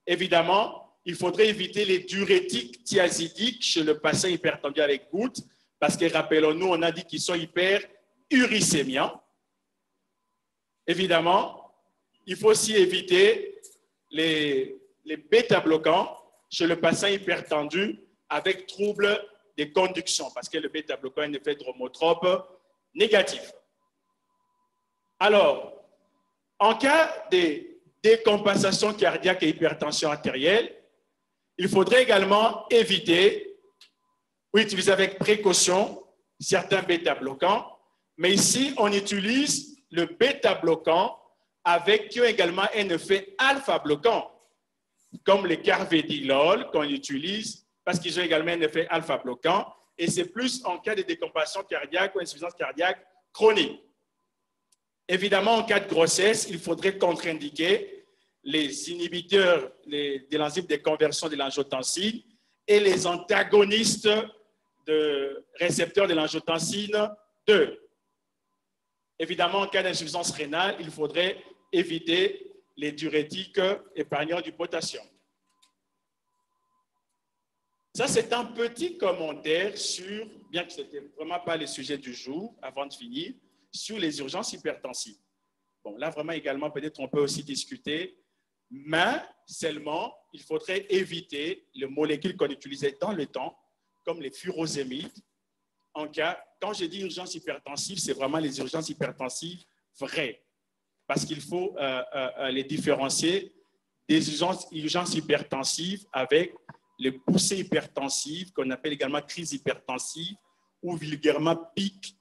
Évidemment, il faudrait éviter les diurétiques thiazidiques chez le patient hypertendu avec gouttes parce que, rappelons-nous, on a dit qu'ils sont hyperuricémiants. Évidemment, il faut aussi éviter les bêta-bloquants chez le patient hypertendu avec troubles de conduction parce que le bêta-bloquant a un effet dromotrope négatif. Alors, en cas de décompensation cardiaque et hypertension artérielle, il faudrait également éviter ou utiliser avec précaution certains bêta-bloquants, mais ici, on utilise le bêta-bloquant qui ont également un effet alpha-bloquant, comme les carvedilol qu'on utilise parce qu'ils ont également un effet alpha-bloquant, et c'est plus en cas de décompensation cardiaque ou insuffisance cardiaque chronique. Évidemment, en cas de grossesse, il faudrait contre-indiquer les inhibiteurs de l'enzyme de conversion de l'angiotensine et les antagonistes de récepteurs de l'angiotensine 2. Évidemment, en cas d'insuffisance rénale, il faudrait éviter les diurétiques épargnants du potassium. Ça, c'est un petit commentaire sur, bien que ce n'était vraiment pas le sujet du jour, avant de finir, sur les urgences hypertensives. Bon, là, vraiment, également, peut-être on peut aussi discuter, mais seulement, il faudrait éviter les molécules qu'on utilisait dans le temps, comme les furosémides. En cas, quand je dis urgence hypertensive, c'est vraiment les urgences hypertensives vraies, parce qu'il faut les différencier des urgences hypertensives avec les poussées hypertensives, qu'on appelle également crise hypertensive ou vulgairement pic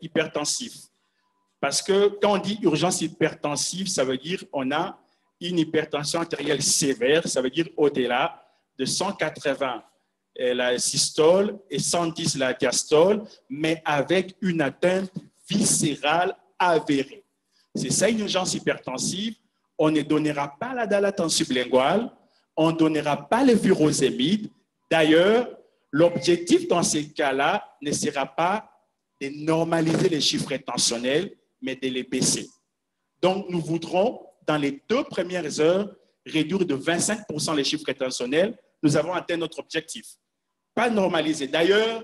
hypertensif. Parce que quand on dit urgence hypertensive, ça veut dire qu'on a une hypertension artérielle sévère, ça veut dire au-delà de 180 la systole et 110 la diastole, mais avec une atteinte viscérale avérée. C'est ça une urgence hypertensive. On ne donnera pas la dilatation sublinguale, on ne donnera pas les furosémides. D'ailleurs, l'objectif dans ces cas-là ne sera pas de normaliser les chiffres intentionnels, mais de les baisser. Donc, nous voudrons, dans les 2 premières heures, réduire de 25% les chiffres intentionnels. Nous avons atteint notre objectif. Pas normaliser. D'ailleurs,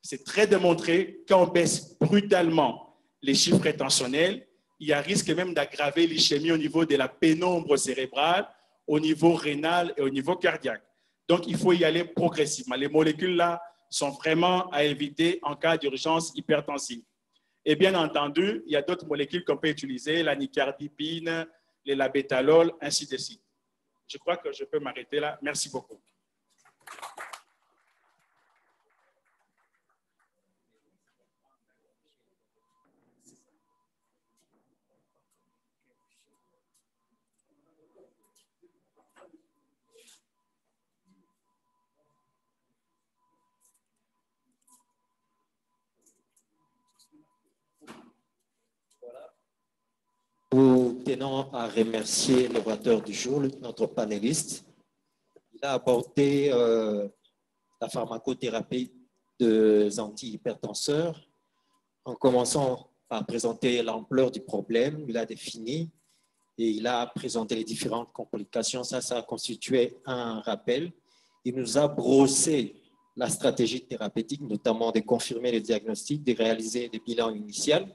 c'est très démontré, quand on baisse brutalement les chiffres intentionnels, il y a risque même d'aggraver l'ischémie au niveau de la pénombre cérébrale, au niveau rénal et au niveau cardiaque. Donc, il faut y aller progressivement. Les molécules-là sont vraiment à éviter en cas d'urgence hypertensive. Et bien entendu, il y a d'autres molécules qu'on peut utiliser, la nicardipine, les labétalol, ainsi de suite. Je crois que je peux m'arrêter là. Merci beaucoup. Nous tenons à remercier l'orateur du jour, notre panéliste. Il a apporté la pharmacothérapie des antihypertenseurs, en commençant par présenter l'ampleur du problème. Il a défini et il a présenté les différentes complications. Ça a constitué un rappel. Il nous a brossé la stratégie thérapeutique, notamment de confirmer le diagnostic, de réaliser des bilans initiaux,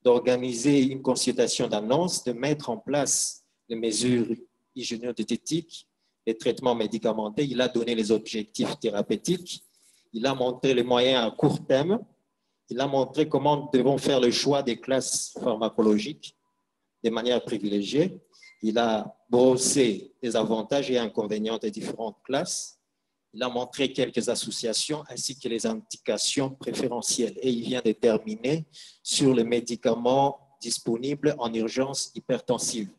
d'organiser une consultation d'annonce, de mettre en place les mesures hygiéno-diététiques, les traitements médicamenteux. Il a donné les objectifs thérapeutiques. Il a montré les moyens à court terme. Il a montré comment nous devons faire le choix des classes pharmacologiques de manière privilégiée. Il a brossé les avantages et inconvénients des différentes classes. Il a montré quelques associations ainsi que les indications préférentielles. Et il vient de terminer sur les médicaments disponibles en urgence hypertensive.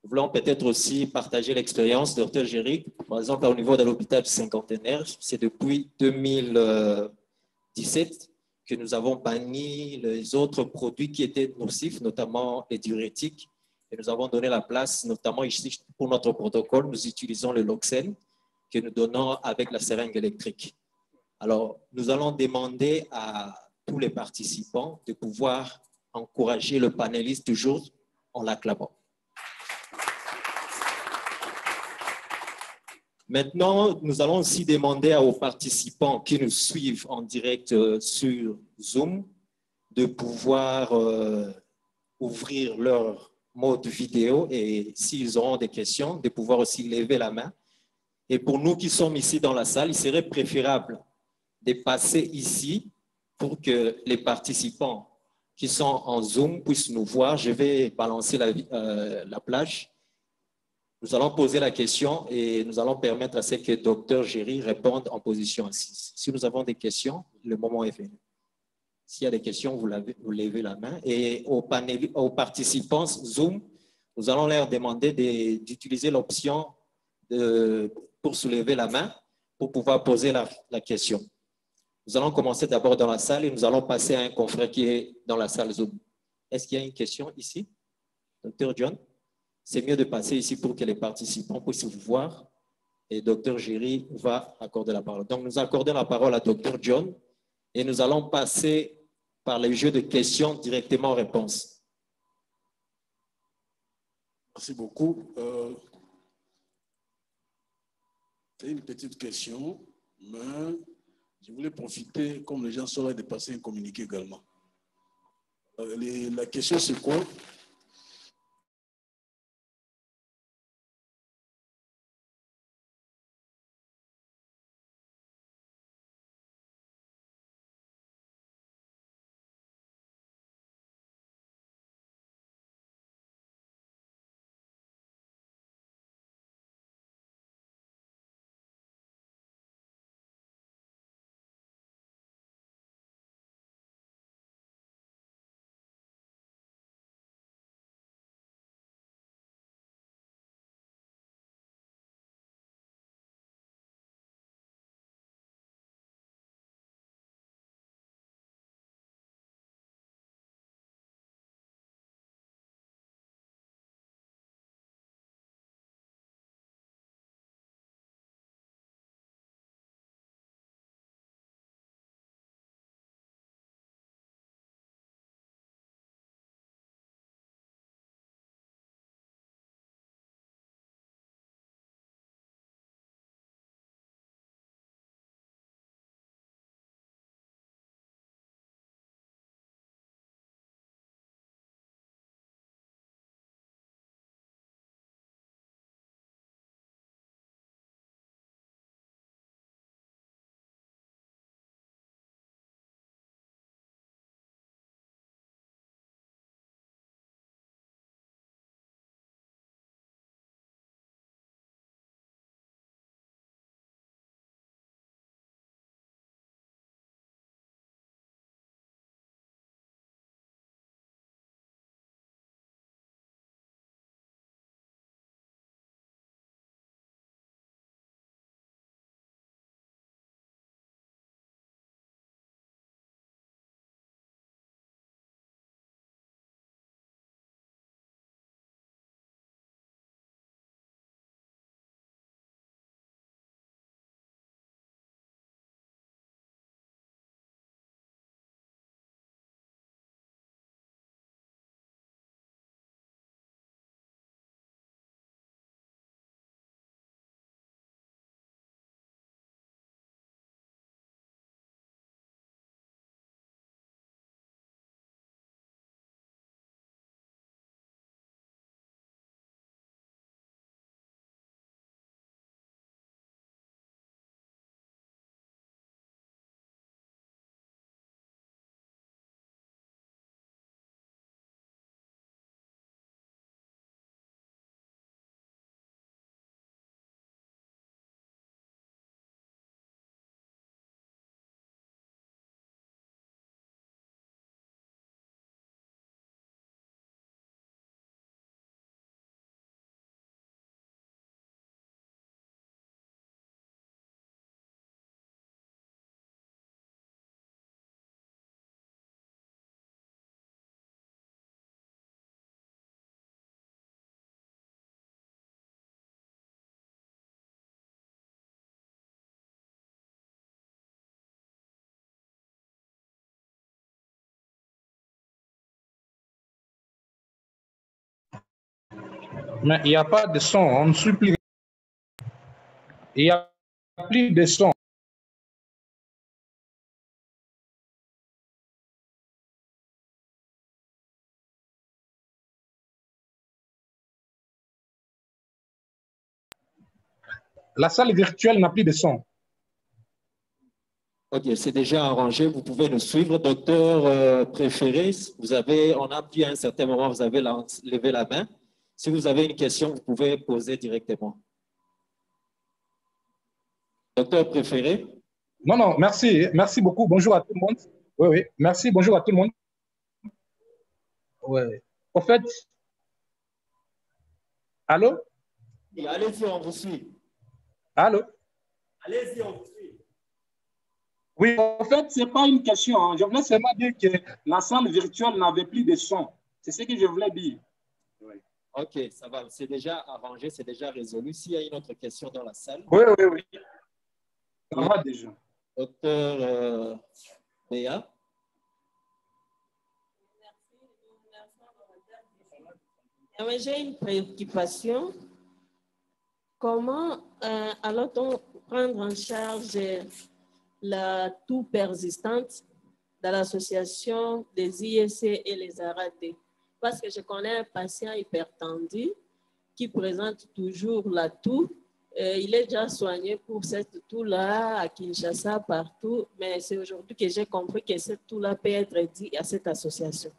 Nous voulons peut-être aussi partager l'expérience de Dr Géry. Par exemple, au niveau de l'hôpital du Cinquantenaire, c'est depuis 2017 que nous avons banni les autres produits qui étaient nocifs, notamment les diurétiques. Et nous avons donné la place, notamment ici, pour notre protocole, nous utilisons le Loxène que nous donnons avec la seringue électrique. Alors, nous allons demander à tous les participants de pouvoir encourager le panéliste toujours en l'acclamant. Maintenant, nous allons aussi demander aux participants qui nous suivent en direct sur Zoom de pouvoir ouvrir leur mode vidéo et s'ils auront des questions, de pouvoir aussi lever la main. Et pour nous qui sommes ici dans la salle, il serait préférable de passer ici pour que les participants qui sont en Zoom puissent nous voir. Je vais balancer la plage. Nous allons poser la question et nous allons permettre à ce que Dr Géry réponde en position assise. Si nous avons des questions, le moment est venu. S'il y a des questions, vous levez la main. Et aux participants Zoom, nous allons leur demander d'utiliser l'option pour soulever la main pour pouvoir poser la question. Nous allons commencer d'abord dans la salle et nous allons passer à un confrère qui est dans la salle Zoom. Est-ce qu'il y a une question ici? Dr John? C'est mieux de passer ici pour que les participants puissent vous voir et Dr Géry va accorder la parole. Donc, nous accordons la parole à Dr John et nous allons passer par les jeux de questions directement aux réponses. Merci beaucoup. C'est une petite question, mais je voulais profiter, comme les gens sont là, de passer un communiqué également. La question, c'est quoi? Mais il n'y a pas de son, on ne suit plus. Il n'y a plus de son. La salle virtuelle n'a plus de son. Ok, c'est déjà arrangé. Vous pouvez nous suivre. Docteur préféré, on a dit à un certain moment, vous avez levé la main. Si vous avez une question, vous pouvez poser directement. Docteur préféré? Non, non, merci. Merci beaucoup. Bonjour à tout le monde. Oui, oui. Merci. Bonjour à tout le monde. Oui. Au fait, allô? Allez-y, on vous suit. Allô? Allez-y, on vous suit. Oui, en fait, ce n'est pas une question. Hein. Je voulais seulement dire que la salle virtuelle n'avait plus de son. C'est ce que je voulais dire. Oui. OK, ça va. C'est déjà arrangé, c'est déjà résolu. S'il y a une autre question dans la salle. Oui, oui, oui. Ça va déjà. Docteur Béa. J'ai une préoccupation. Comment allons-on prendre en charge la toux persistante dans l'association des IEC et les ARAD? Parce que je connais un patient hypertendu qui présente toujours la toux. Il est déjà soigné pour cette toux-là à Kinshasa, partout, mais c'est aujourd'hui que j'ai compris que cette toux-là peut être due à cette association.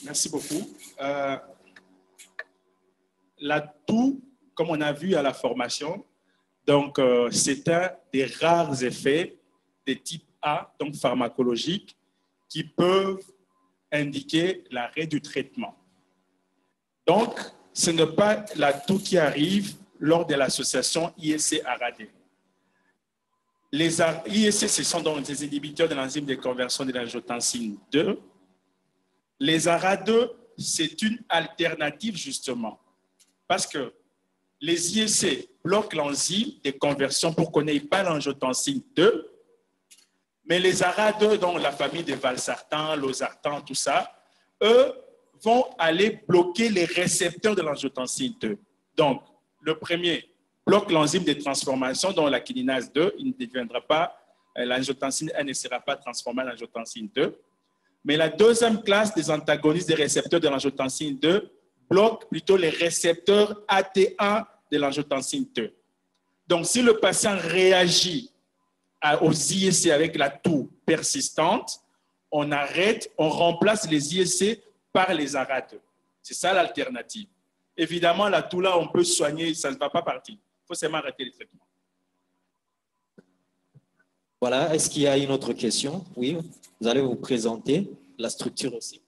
Merci beaucoup. La toux, comme on a vu à la formation, donc c'est un des rares effets de type A, donc pharmacologiques, qui peuvent indiquer l'arrêt du traitement. Donc, ce n'est pas la toux qui arrive lors de l'association IEC-ARAD. Les IEC, ce sont donc des inhibiteurs de l'enzyme de conversion de l'angiotensine 2. Les ARAD, c'est une alternative justement, parce que les IEC bloquent l'enzyme de conversion pour qu'on n'ait pas l'angiotensine 2, mais les ARAD, dont la famille de valsartan, losartan, tout ça, eux vont aller bloquer les récepteurs de l'angiotensine 2. Donc, le premier bloque l'enzyme de transformation, dont la kinase 2, il ne deviendra pas, l'angiotensine 1 ne sera pas transformée en angiotensine 2. Mais la deuxième classe des antagonistes des récepteurs de l'angiotensine 2 bloque plutôt les récepteurs AT1 de l'angiotensine 2. Donc, si le patient réagit aux IEC avec la toux persistante, on arrête, on remplace les IEC par les ARAD. C'est ça l'alternative. Évidemment, la toux là, on peut soigner, ça ne va pas partir. Il faut seulement arrêter le traitement. Voilà, est-ce qu'il y a une autre question? Oui, vous allez vous présenter, la structure aussi.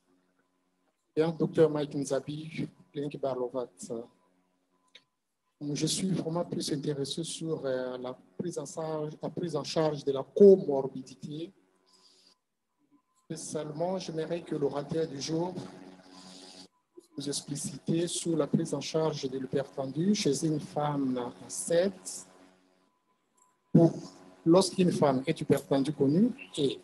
Bien, docteur Mike Nzabi, clinique Barlovat. Je suis vraiment plus intéressé sur la prise en charge de la comorbidité. Spécialement, j'aimerais que l'orateur du jour vous explicite sur la prise en charge de l'hypertendu chez une femme enceinte. Lorsqu'une femme est hypertendue connue et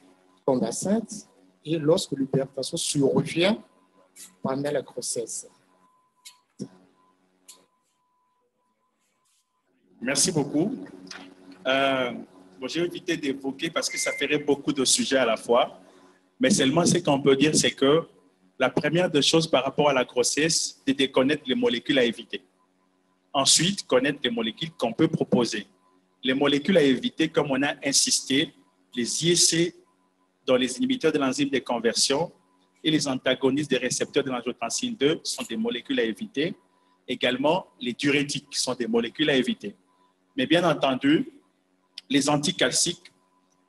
tombe enceinte, et lorsque l'hypertension survient pendant la grossesse. Merci beaucoup. J'ai évité d'évoquer parce que ça ferait beaucoup de sujets à la fois, mais seulement ce qu'on peut dire, c'est que la première des choses par rapport à la grossesse, c'est de connaître les molécules à éviter. Ensuite, connaître les molécules qu'on peut proposer. Les molécules à éviter, comme on a insisté, les IEC, dont les inhibiteurs de l'enzyme de conversion et les antagonistes des récepteurs de l'angiotensine 2 sont des molécules à éviter. Également, les diurétiques sont des molécules à éviter. Mais bien entendu, les anticalciques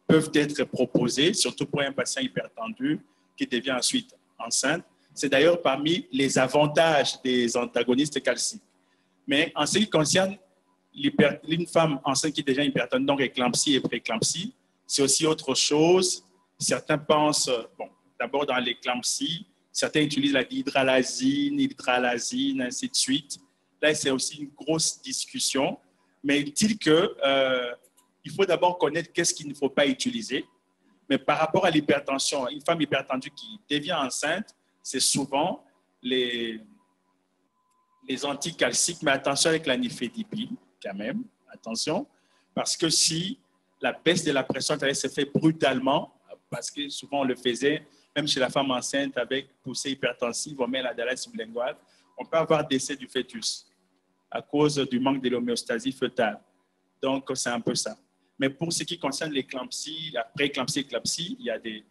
peuvent être proposés, surtout pour un patient hypertendu qui devient ensuite enceinte. C'est d'ailleurs parmi les avantages des antagonistes calciques. Mais en ce qui concerne une femme enceinte qui devient hypertendue, donc éclampsie et préclampsie, c'est aussi autre chose. Certains pensent, d'abord dans l'éclampsie, certains utilisent la hydralazine, ainsi de suite. Là, c'est aussi une grosse discussion. Mais il qu'il faut d'abord connaître qu'est-ce qu'il ne faut pas utiliser. Mais par rapport à l'hypertension, une femme hypertendue qui devient enceinte, c'est souvent les anticalciques, mais attention avec la nifedipine, quand même, attention, parce que si la baisse de la pression artérielle se fait brutalement, parce que souvent on le faisait, même chez la femme enceinte avec poussée hypertensive, on met la dialyse sublinguale, on peut avoir décès du fœtus à cause du manque de l'homéostasie fœtale. Donc, c'est un peu ça. Mais pour ce qui concerne l'éclampsie, la pré-éclampsie, éclampsie, il y a des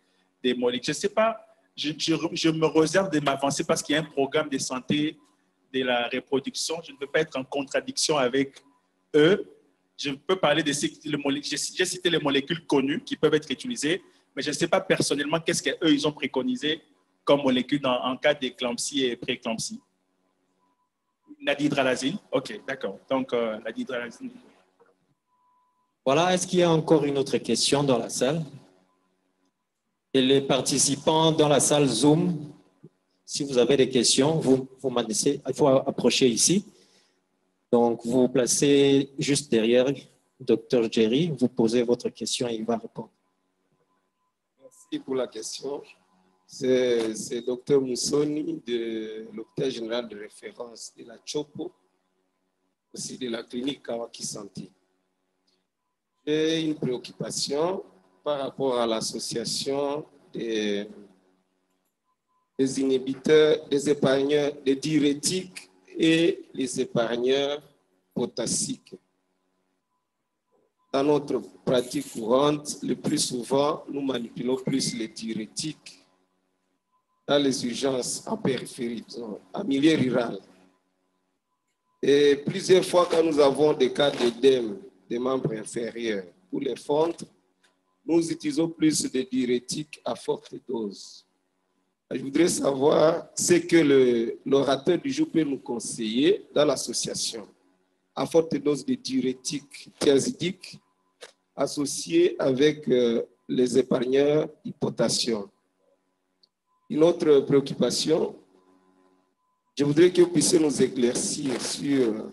molécules. Je ne sais pas, je me réserve de m'avancer parce qu'il y a un programme de santé de la reproduction. Je ne peux pas être en contradiction avec eux. Je peux parler de ces molécules. J'ai cité les molécules connues qui peuvent être utilisées, mais je ne sais pas personnellement qu'est-ce qu'eux, ils ont préconisé comme molécule en cas d'éclampsie et pré-éclampsie. La dihydralazine, ok, d'accord. Donc, la dihydralazine. Voilà, est-ce qu'il y a encore une autre question dans la salle? Et les participants dans la salle Zoom, si vous avez des questions, vous m'adressez, il faut approcher ici. Donc, vous vous placez juste derrière Dr Jerry, vous posez votre question et il va répondre. Merci pour la question. C'est Dr Moussoni de l'hôpital général de référence de la Chopo, aussi de la clinique Kawaki Santé. J'ai une préoccupation par rapport à l'association des inhibiteurs, des épargneurs, des diurétiques et les épargneurs potassiques. Dans notre pratique courante, le plus souvent, nous manipulons plus les diurétiques dans les urgences en périphérie, en milieu rural. Et plusieurs fois, quand nous avons des cas d'œdème des membres inférieurs ou les fentes, nous utilisons plus de diurétiques à forte dose. Je voudrais savoir ce que l'orateur du jour peut nous conseiller dans l'association à forte dose de diurétiques thiazidiques associés avec les épargneurs hypotassium. Une autre préoccupation, je voudrais que vous puissiez nous éclaircir sur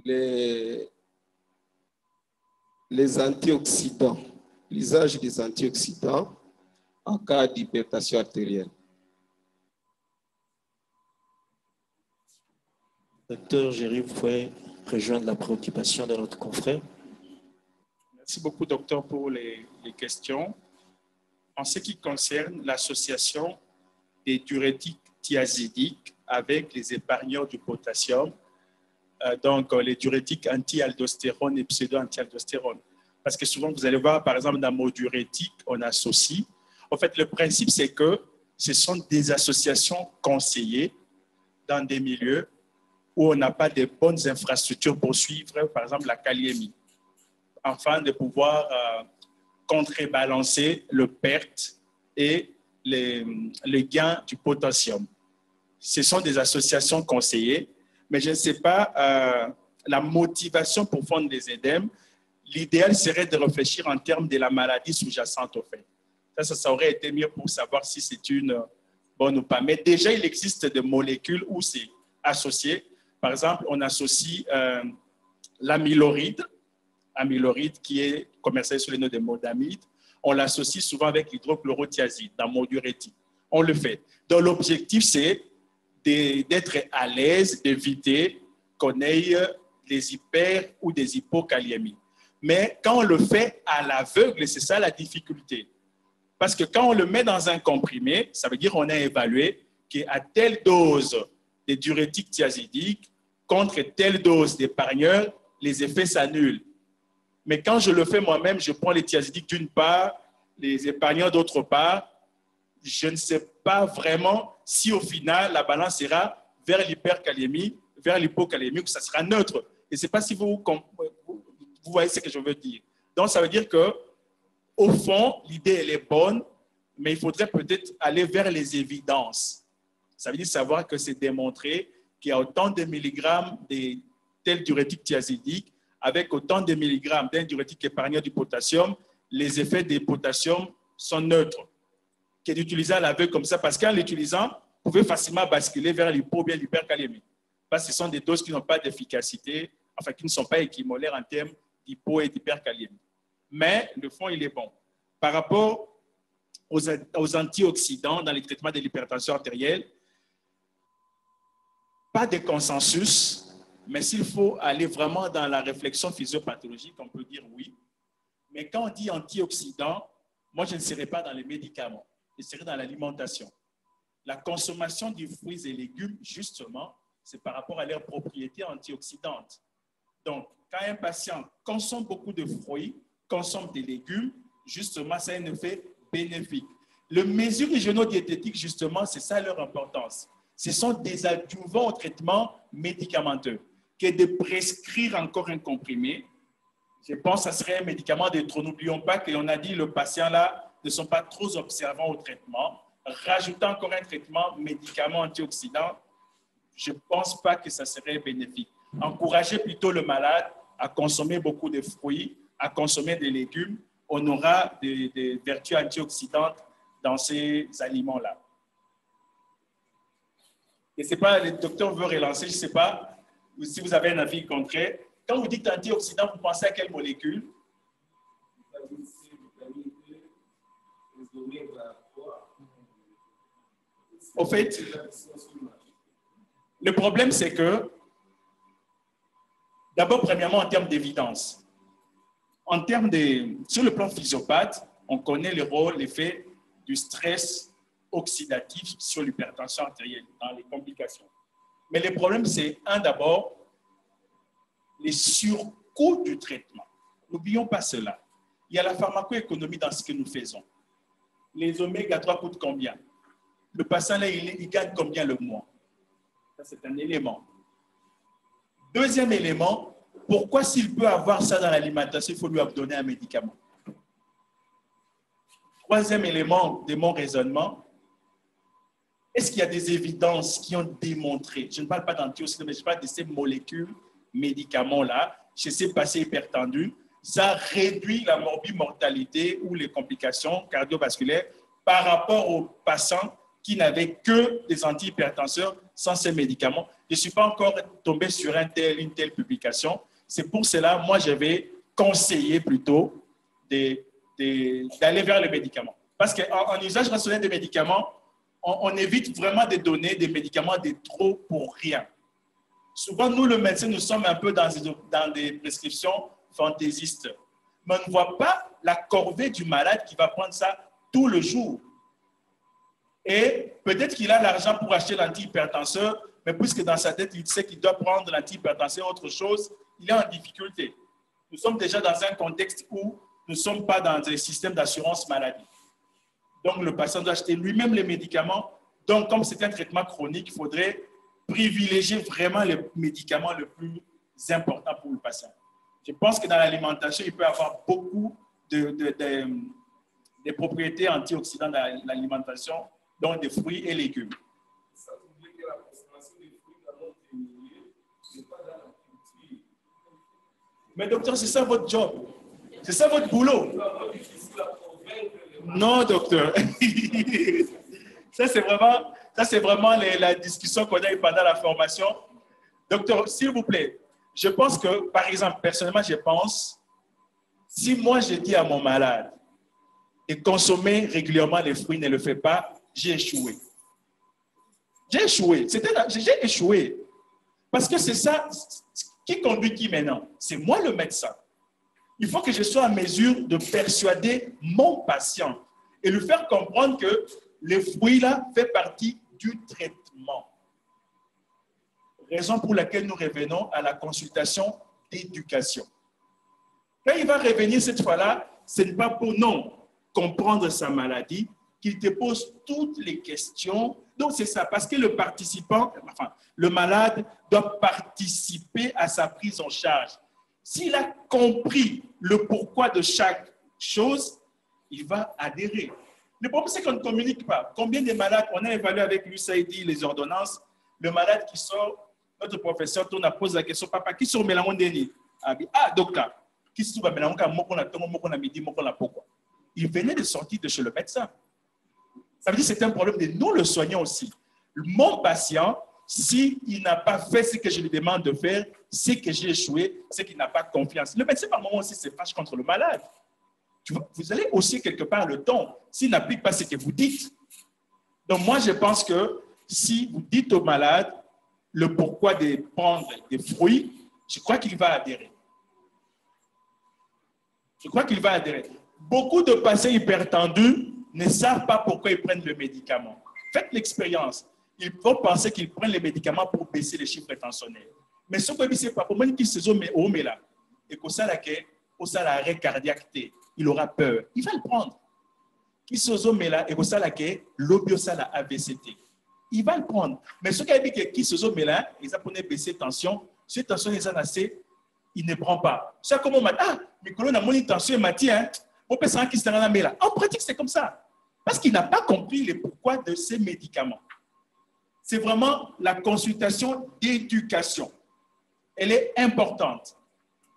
les antioxydants, l'usage des antioxydants en cas d'hypertension artérielle. Docteur Géry, vous pouvez rejoindre la préoccupation de notre confrère. Merci beaucoup, docteur, pour les questions. En ce qui concerne l'association des diurétiques thiazidiques avec les épargneurs du potassium, donc les diurétiques anti-aldostérone et pseudo-anti-aldostérone. Parce que souvent, vous allez voir, par exemple, dans nos diurétiques, on associe. En fait, le principe, c'est que ce sont des associations conseillées dans des milieux où on n'a pas de bonnes infrastructures pour suivre, par exemple, la kaliémie, afin de pouvoir contrebalancer le perte et le gain du potassium. Ce sont des associations conseillées, mais je ne sais pas la motivation pour fondre des édèmes. L'idéal serait de réfléchir en termes de la maladie sous-jacente au fait. Ça aurait été mieux pour savoir si c'est une bonne ou pas. Mais déjà, il existe des molécules où c'est associé. Par exemple, on associe l'amyloride qui est commercialisé sous le nom de modamide. On l'associe souvent avec l'hydrochlorothiazide dans mon diurétique. On le fait. Donc, l'objectif, c'est d'être à l'aise, d'éviter qu'on ait des hyper ou des hypokaliémies. Mais quand on le fait à l'aveugle, c'est ça la difficulté. Parce que quand on le met dans un comprimé, ça veut dire qu'on a évalué qu'à telle dose de diurétiques thiazidiques contre telle dose d'épargneurs, les effets s'annulent. Mais quand je le fais moi-même, je prends les thiazidiques d'une part, les épargneurs d'autre part, je ne sais pas vraiment si au final la balance sera vers l'hypercalémie, vers l'hypokaliémie, ou ça sera neutre. Et je ne sais pas si vous voyez ce que je veux dire. Donc, ça veut dire que au fond, l'idée, elle est bonne, mais il faudrait peut-être aller vers les évidences. Ça veut dire savoir que c'est démontré qu'il y a autant de milligrammes de tel diurétique thiazidique avec autant de milligrammes d'un diurétique épargneur du potassium, les effets des potassiums sont neutres. Que d'utiliser à l'aveugle comme ça, parce qu'en l'utilisant, vous pouvez facilement basculer vers l'hypo ou bien l'hypercalémie. Parce que ce sont des doses qui n'ont pas d'efficacité, enfin qui ne sont pas équimolaires en termes d'hypo et d'hypercalémie. Mais le fond, il est bon. Par rapport aux antioxydants dans les traitements de l'hypertension artérielle. Pas de consensus, mais s'il faut aller vraiment dans la réflexion physiopathologique, on peut dire oui. Mais quand on dit antioxydants, moi, je ne serai pas dans les médicaments, je serai dans l'alimentation. La consommation des fruits et légumes, justement, c'est par rapport à leurs propriétés antioxydantes. Donc, quand un patient consomme beaucoup de fruits, consomme des légumes, justement, ça a un effet bénéfique. Les mesures hygiéno-diététiques, justement, c'est ça leur importance. Ce sont des adjuvants au traitement médicamenteux. Que de prescrire encore un comprimé, je pense que ce serait un médicament de trop. N'oublions pas qu'on a dit que le patient là ne sont pas trop observants au traitement. Rajouter encore un traitement médicament antioxydant, je ne pense pas que ça serait bénéfique. Encourager plutôt le malade à consommer beaucoup de fruits, à consommer des légumes. On aura des vertus antioxydantes dans ces aliments-là. Je ne sais pas, le docteur veut relancer, je ne sais pas si vous avez un avis concret. Quand vous dites antioxydant, vous pensez à quelle molécule? Au fait, le problème, c'est que, d'abord, premièrement, en termes d'évidence, sur le plan physiopathe, on connaît le rôle, l'effet du stress oxydatif sur l'hypertension artérielle, dans les complications. Mais le problème, c'est, d'abord, les surcoûts du traitement. N'oublions pas cela. Il y a la pharmacoéconomie dans ce que nous faisons. Les oméga-3 coûtent combien? Le patient, là, il gagne combien le mois? Ça, c'est un élément. Deuxième élément, pourquoi s'il peut avoir ça dans l'alimentation, il faut lui donner un médicament? Troisième élément de mon raisonnement, est-ce qu'il y a des évidences qui ont démontré, je ne parle pas d'antioxydants, mais je parle de ces molécules, médicaments-là, chez ces patients hypertendus, ça réduit la morbimortalité ou les complications cardiovasculaires par rapport aux patients qui n'avaient que des antihypertenseurs sans ces médicaments. Je ne suis pas encore tombé sur une telle publication. C'est pour cela, moi, je vais conseiller plutôt d'aller vers les médicaments. Parce qu'en usage rationnel des médicaments, on évite vraiment de donner des médicaments de trop pour rien. Souvent, nous, le médecin, nous sommes un peu dans des prescriptions fantaisistes. Mais on ne voit pas la corvée du malade qui va prendre ça tout le jour. Et peut-être qu'il a l'argent pour acheter l'antihypertenseur, mais puisque dans sa tête, il sait qu'il doit prendre l'antihypertenseur ou autre chose, il est en difficulté. Nous sommes déjà dans un contexte où nous ne sommes pas dans un système d'assurance maladie. Donc, le patient doit acheter lui-même les médicaments. Donc, comme c'est un traitement chronique, il faudrait privilégier vraiment les médicaments les plus importants pour le patient. Je pense que dans l'alimentation, il peut y avoir beaucoup de propriétés antioxydantes dans l'alimentation, donc des fruits et légumes. Mais docteur, c'est ça votre job. C'est ça votre boulot. Non, docteur. Ça, c'est vraiment la discussion qu'on a eu pendant la formation. Docteur, s'il vous plaît, je pense que, par exemple, personnellement, je pense, si moi, je dis à mon malade de consommer régulièrement les fruits, ne le fait pas, j'ai échoué. J'ai échoué. J'ai échoué. Parce que c'est ça, qui conduit qui maintenant? C'est moi le médecin. Il faut que je sois en mesure de persuader mon patient et lui faire comprendre que les fruits là fait partie du traitement. Raison pour laquelle nous revenons à la consultation d'éducation. Quand il va revenir cette fois-là, ce n'est pas pour non comprendre sa maladie qu'il te pose toutes les questions. Donc c'est ça, parce que le participant, enfin le malade doit participer à sa prise en charge. S'il a compris le pourquoi de chaque chose, il va adhérer. Le problème, c'est qu'on ne communique pas. Combien de malades, on a évalué avec l'USAID les ordonnances, le malade qui sort, notre professeur tourne à poser la question, papa, qui sort Mélamon Deni? Ah, docteur, qui sort Mélamon Midi, pourquoi? Il venait de sortir de chez le médecin. Ça veut dire que c'est un problème de nous le soignons aussi. Mon patient, s'il n'a pas fait ce que je lui demande de faire, c'est que j'ai échoué, c'est qu'il n'a pas confiance. Le médecin, par moment aussi, se fâche contre le malade. vous allez hausser quelque part le ton s'il n'applique pas ce que vous dites. Donc moi, je pense que si vous dites au malade le pourquoi de prendre des fruits, je crois qu'il va adhérer. Je crois qu'il va adhérer. Beaucoup de patients hypertendus ne savent pas pourquoi ils prennent le médicament. Faites l'expérience. Ils vont penser qu'ils prennent les médicaments pour baisser les chiffres tensionnels. Mais ce que c'est pas pour moi qui se zone au là et que ça la arrêt cardiaque, il aura peur. Il va le prendre. Qui se zone là et que ça la l'obio ça la AVCT. Il va le prendre. Mais ce qui a dit que qui se zone là, ils apprenaient baisser tension. Si tension est assez, il ne prend pas. C'est comme on m'a dit, ah, mais colonne a mon tension et m'a dit, hein, on peut savoir qui se là. En pratique, c'est comme ça. Parce qu'il n'a pas compris le pourquoi de ces médicaments. C'est vraiment la consultation d'éducation. Elle est importante.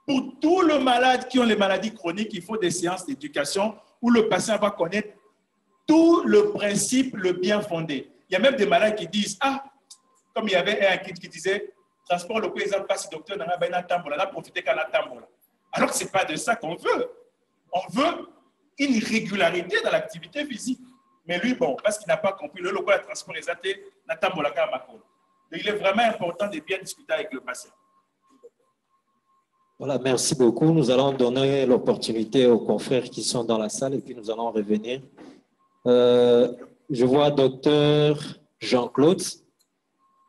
Pour tous les malades qui ont les maladies chroniques, il faut des séances d'éducation où le patient va connaître tout le principe, le bien fondé. Il y a même des malades qui disent, ah, comme il y avait un qui disait, transport le exemple, pas si docteur n'a pas une tambola, là, profitez qu'à la tambola. Alors que ce n'est pas de ça qu'on veut. On veut une régularité dans l'activité physique. Mais lui, bon, parce qu'il n'a pas compris, le local de transport exacté, n'a tambola qu'à Makolo. Donc, il est vraiment important de bien discuter avec le patient. Voilà, merci beaucoup. Nous allons donner l'opportunité aux confrères qui sont dans la salle et puis nous allons revenir. Je vois Dr Jean-Claude.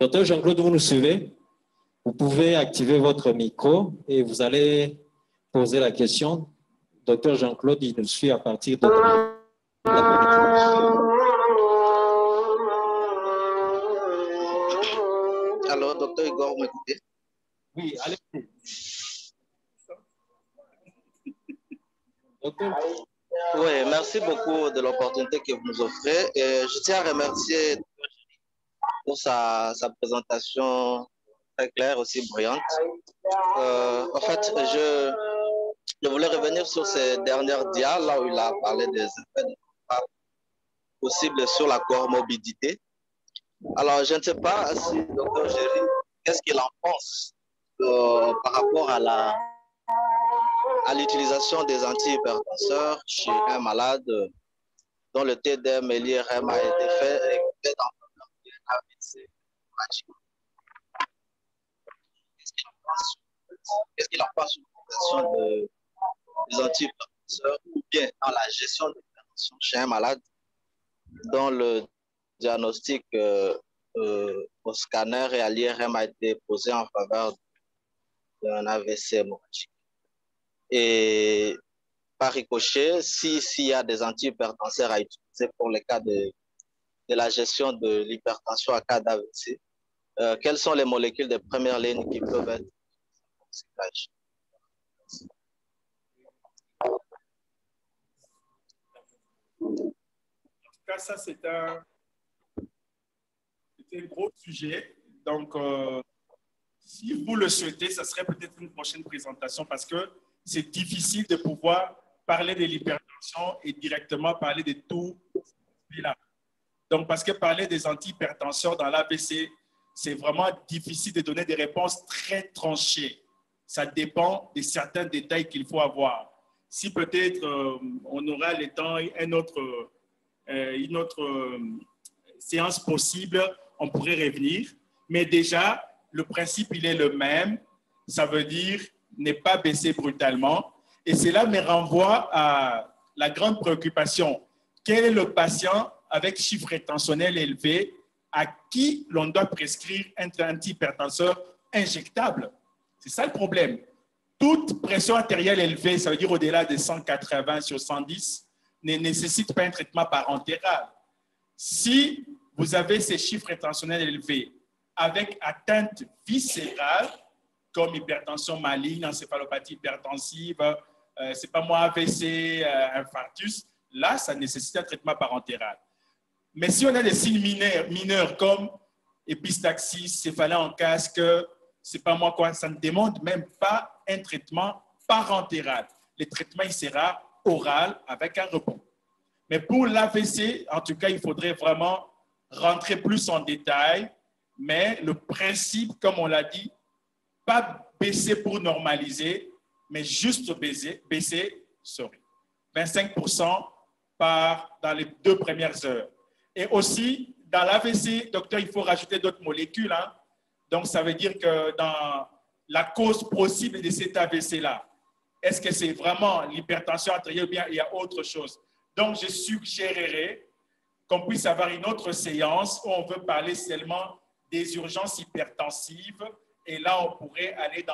Dr Jean-Claude, vous nous suivez? Vous pouvez activer votre micro et vous allez poser la question. Dr Jean-Claude, il nous suit à partir de... Alors, docteur Igor, vous m'écoutez? Oui, allez. Oui, merci beaucoup de l'opportunité que vous nous offrez. Et je tiens à remercier pour sa présentation très claire, aussi brillante. En fait, je voulais revenir sur ces dernières dias, là où il a parlé des effets possibles sur la comorbidité. Alors, je ne sais pas si le docteur Géry, qu'est-ce qu'il en pense par rapport à l'utilisation des antihypertenseurs chez un malade dont le TDM et l'IRM a été fait et dans AVC. Qu'est-ce qu'il en pense sur l'utilisation des antihypertenseurs ou bien dans la gestion de l'hypertension chez un malade dont le diagnostic au scanner et à l'IRM a été posé en faveur d'un AVC hémorragique. Et par ricochet, s'il y a des antihypertenseurs à utiliser pour le cas de la gestion de l'hypertension à cas d'AVC, quelles sont les molécules de première ligne qui peuvent être utilisées? En tout cas, ça, c'est un gros sujet. Donc, si vous le souhaitez, ça serait peut-être une prochaine présentation parce que c'est difficile de pouvoir parler de l'hypertension et directement parler de tout là. Donc, parce que parler des antihypertenseurs dans l'AVC, c'est vraiment difficile de donner des réponses très tranchées. Ça dépend de certains détails qu'il faut avoir. Si peut-être on aura le temps, une autre séance possible, on pourrait revenir. Mais déjà, le principe, il est le même. Ça veut dire ne pas baisser brutalement. Et cela me renvoie à la grande préoccupation. Quel est le patient avec chiffre tensionnel élevé à qui l'on doit prescrire un antihypertenseur injectable? C'est ça le problème. Toute pression artérielle élevée, ça veut dire au-delà de 180 sur 110, ne nécessite pas un traitement parentéral. Si vous avez ces chiffres tensionnels élevés avec atteinte viscérale, comme hypertension maligne, encéphalopathie hypertensive, c'est pas moi AVC, infarctus, là, ça nécessite un traitement parentéral. Mais si on a des signes mineurs comme épistaxie, céphalée en casque, c'est pas moi quoi, ça ne demande même pas un traitement parentéral. Le traitement, il sera oral avec un repos. Mais pour l'AVC, en tout cas, il faudrait vraiment rentrer plus en détail. Mais le principe, comme on l'a dit, pas baisser pour normaliser, mais juste baisser, sorry. 25% dans les 2 premières heures. Et aussi, dans l'AVC, docteur, il faut rajouter d'autres molécules. Hein. Donc, ça veut dire que dans la cause possible de cet AVC-là, est-ce que c'est vraiment l'hypertension artérielle ou bien il y a autre chose? Donc, je suggérerais qu'on puisse avoir une autre séance où on veut parler seulement des urgences hypertensives. Et là, on pourrait aller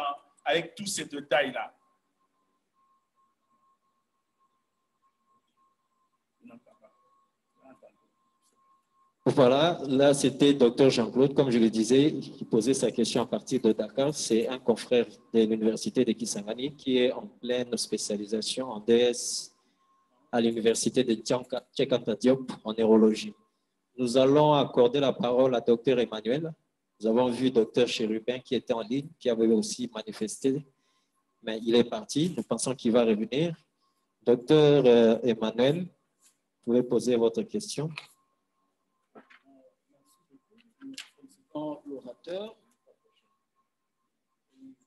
avec tous ces détails-là. Voilà, là c'était Dr Jean-Claude, comme je le disais, qui posait sa question à partir de Dakar. C'est un confrère de l'université de Kisangani qui est en pleine spécialisation en DS à l'université de Cheikh Anta Diop en neurologie. Nous allons accorder la parole à Dr Emmanuel. Nous avons vu Dr Chérubin qui était en ligne, qui avait aussi manifesté, mais il est parti. Nous pensons qu'il va revenir. Dr Emmanuel, vous pouvez poser votre question. L'orateur.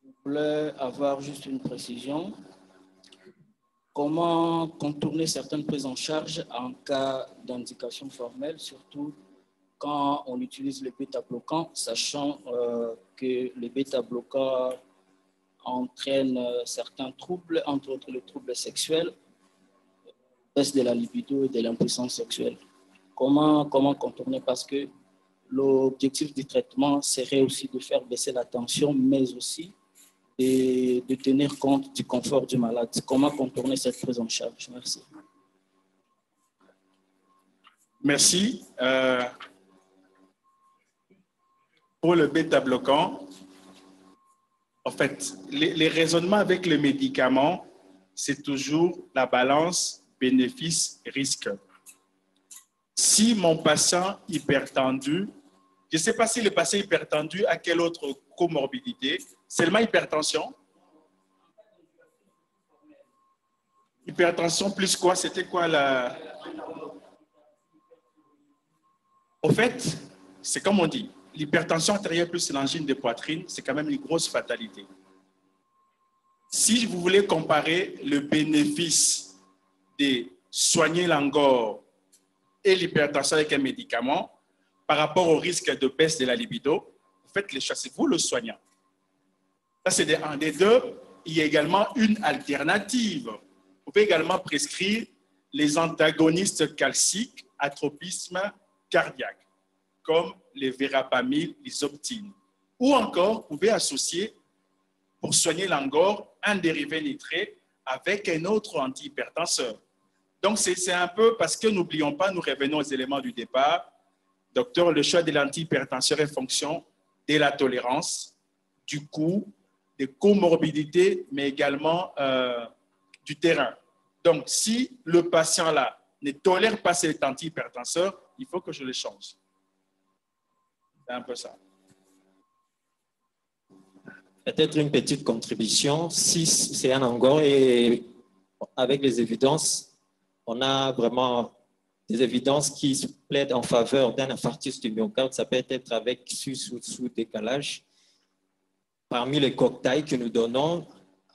Je voulais avoir juste une précision. Comment contourner certaines prises en charge en cas d'indication formelle, surtout quand on utilise les bêta-bloquants, sachant que les bêta-bloquants entraînent certains troubles, entre autres les troubles sexuels, baisse de la libido et de l'impuissance sexuelle. Comment contourner? Parce que l'objectif du traitement serait aussi de faire baisser la tension, mais aussi de tenir compte du confort du malade. Comment contourner cette prise en charge? Merci. Merci. Pour le bêta-bloquant, en fait, les raisonnements avec les médicaments, c'est toujours la balance bénéfice-risque. Si mon patient hypertendu, je ne sais pas si le patient hypertendu a quelle autre comorbidité, seulement hypertension. Hypertension plus quoi? C'était quoi la... Au fait, c'est comme on dit, l'hypertension artérielle plus l'angine de poitrine, c'est quand même une grosse fatalité. Si vous voulez comparer le bénéfice de soigner l'angor et l'hypertension avec un médicament par rapport au risque de baisse de la libido, faites les choix, c'est vous le soignant. Ça, c'est un des deux. Il y a également une alternative. Vous pouvez également prescrire les antagonistes calciques à tropisme cardiaque, comme les verapamil, l'isoptine. Ou encore, vous pouvez associer, pour soigner l'angor, un dérivé nitré avec un autre antihypertenseur. Donc, c'est un peu parce que n'oublions pas, nous revenons aux éléments du départ. Docteur, le choix de l'antihypertenseur est fonction de la tolérance, du coût, des comorbidités, mais également du terrain. Donc, si le patient-là ne tolère pas cet antihypertenseur, il faut que je le change. C'est un peu ça. Peut-être une petite contribution. Si c'est un angor et avec les évidences, on a vraiment des évidences qui plaident en faveur d'un infarctus du myocarde. Ça peut être avec sous-décalage. Parmi les cocktails que nous donnons,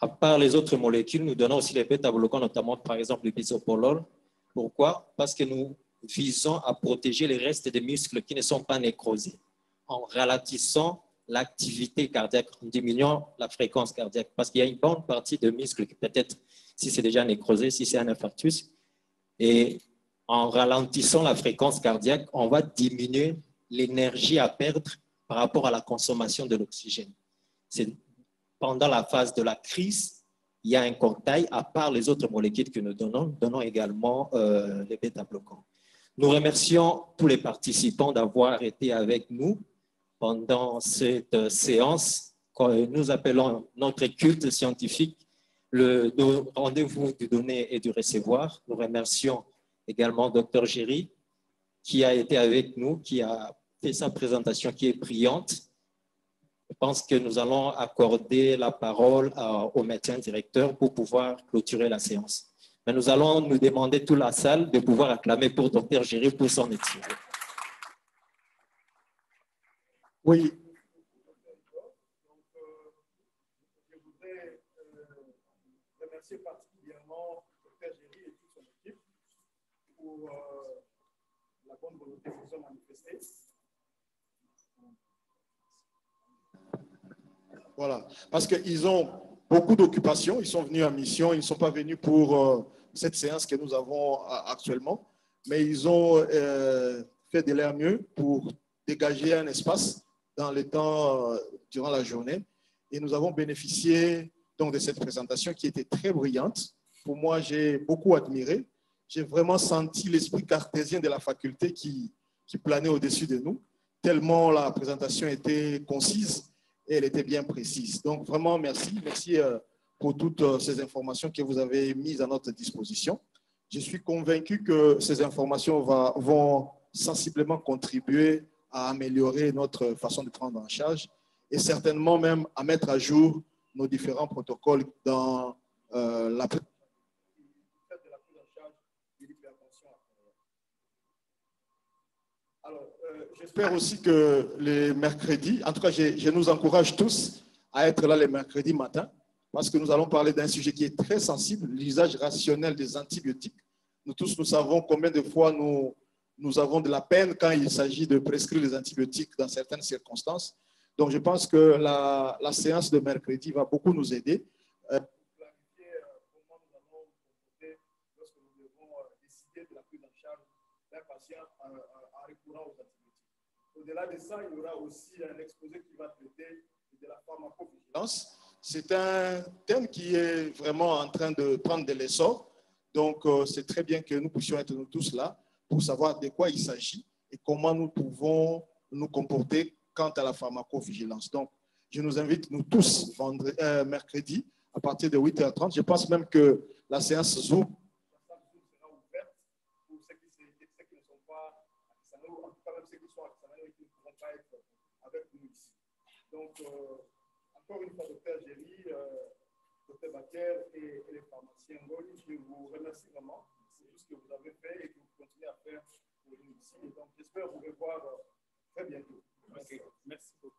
à part les autres molécules, nous donnons aussi les bêta-bloquants, notamment par exemple le bisoprolol. Pourquoi? Parce que nous visons à protéger les restes des muscles qui ne sont pas nécrosés en ralentissant l'activité cardiaque, en diminuant la fréquence cardiaque. Parce qu'il y a une bonne partie de muscles qui peut-être, si c'est déjà nécrosé, si c'est un infarctus, et en ralentissant la fréquence cardiaque, on va diminuer l'énergie à perdre par rapport à la consommation de l'oxygène. C'est pendant la phase de la crise, il y a un cocktail, à part les autres molécules que nous donnons également les bêta-bloquants. Nous remercions tous les participants d'avoir été avec nous pendant cette séance que nous appelons notre culte scientifique, le rendez-vous du donner et du recevoir. Nous remercions également Dr Géry qui a été avec nous, qui a fait sa présentation qui est brillante. Je pense que nous allons accorder la parole au médecin directeur pour pouvoir clôturer la séance. Mais nous allons nous demander toute la salle de pouvoir acclamer pour Dr Géry pour son étude. Oui. Donc, je voudrais remercier particulièrement Dr Géry et tout pour la bonne volonté qu'ils ont manifestée. Voilà, parce qu'ils ont beaucoup d'occupations, ils sont venus en mission, ils ne sont pas venus pour cette séance que nous avons actuellement, mais ils ont fait de leur mieux pour dégager un espace dans le temps, durant la journée. Et nous avons bénéficié donc de cette présentation qui était très brillante. Pour moi, j'ai beaucoup admiré. J'ai vraiment senti l'esprit cartésien de la faculté qui planait au-dessus de nous, tellement la présentation était concise et elle était bien précise. Donc, vraiment, merci. Merci pour toutes ces informations que vous avez mises à notre disposition. Je suis convaincu que ces informations vont sensiblement contribuer à améliorer notre façon de prendre en charge et certainement même à mettre à jour nos différents protocoles dans la prise en charge de l'hypertension artérielle. Alors, j'espère aussi que les mercredis, en tout cas, je nous encourage tous à être là les mercredis matins parce que nous allons parler d'un sujet qui est très sensible, l'usage rationnel des antibiotiques. Nous tous, nous savons combien de fois nous avons de la peine quand il s'agit de prescrire les antibiotiques dans certaines circonstances. Donc, je pense que la séance de mercredi va beaucoup nous aider pour clarifier comment nous allons comporter lorsque nous devons décider de la prise en charge d'un patient en recourant aux antibiotiques. Au-delà de ça, il y aura aussi un exposé qui va traiter de la pharmacovigilance. C'est un thème qui est vraiment en train de prendre de l'essor. Donc, c'est très bien que nous puissions être nous tous là pour savoir de quoi il s'agit et comment nous pouvons nous comporter quant à la pharmacovigilance. Donc, je nous invite, nous tous, mercredi, à partir de 8h30. Je pense même que la séance Zoom sera ouverte pour ceux qui ne sont pas artisanaux, en tout cas même ceux qui sont artisanaux et qui ne pourront pas être avec nous ici. Donc, encore une fois, docteur Géry, docteur Baker et les pharmaciens, je vous remercie vraiment pour tout ce que vous avez fait et que vous continuez à faire pour nous ici. Et donc, j'espère vous revoir très bientôt. Merci. Merci beaucoup.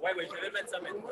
Oui, je vais mettre ça maintenant.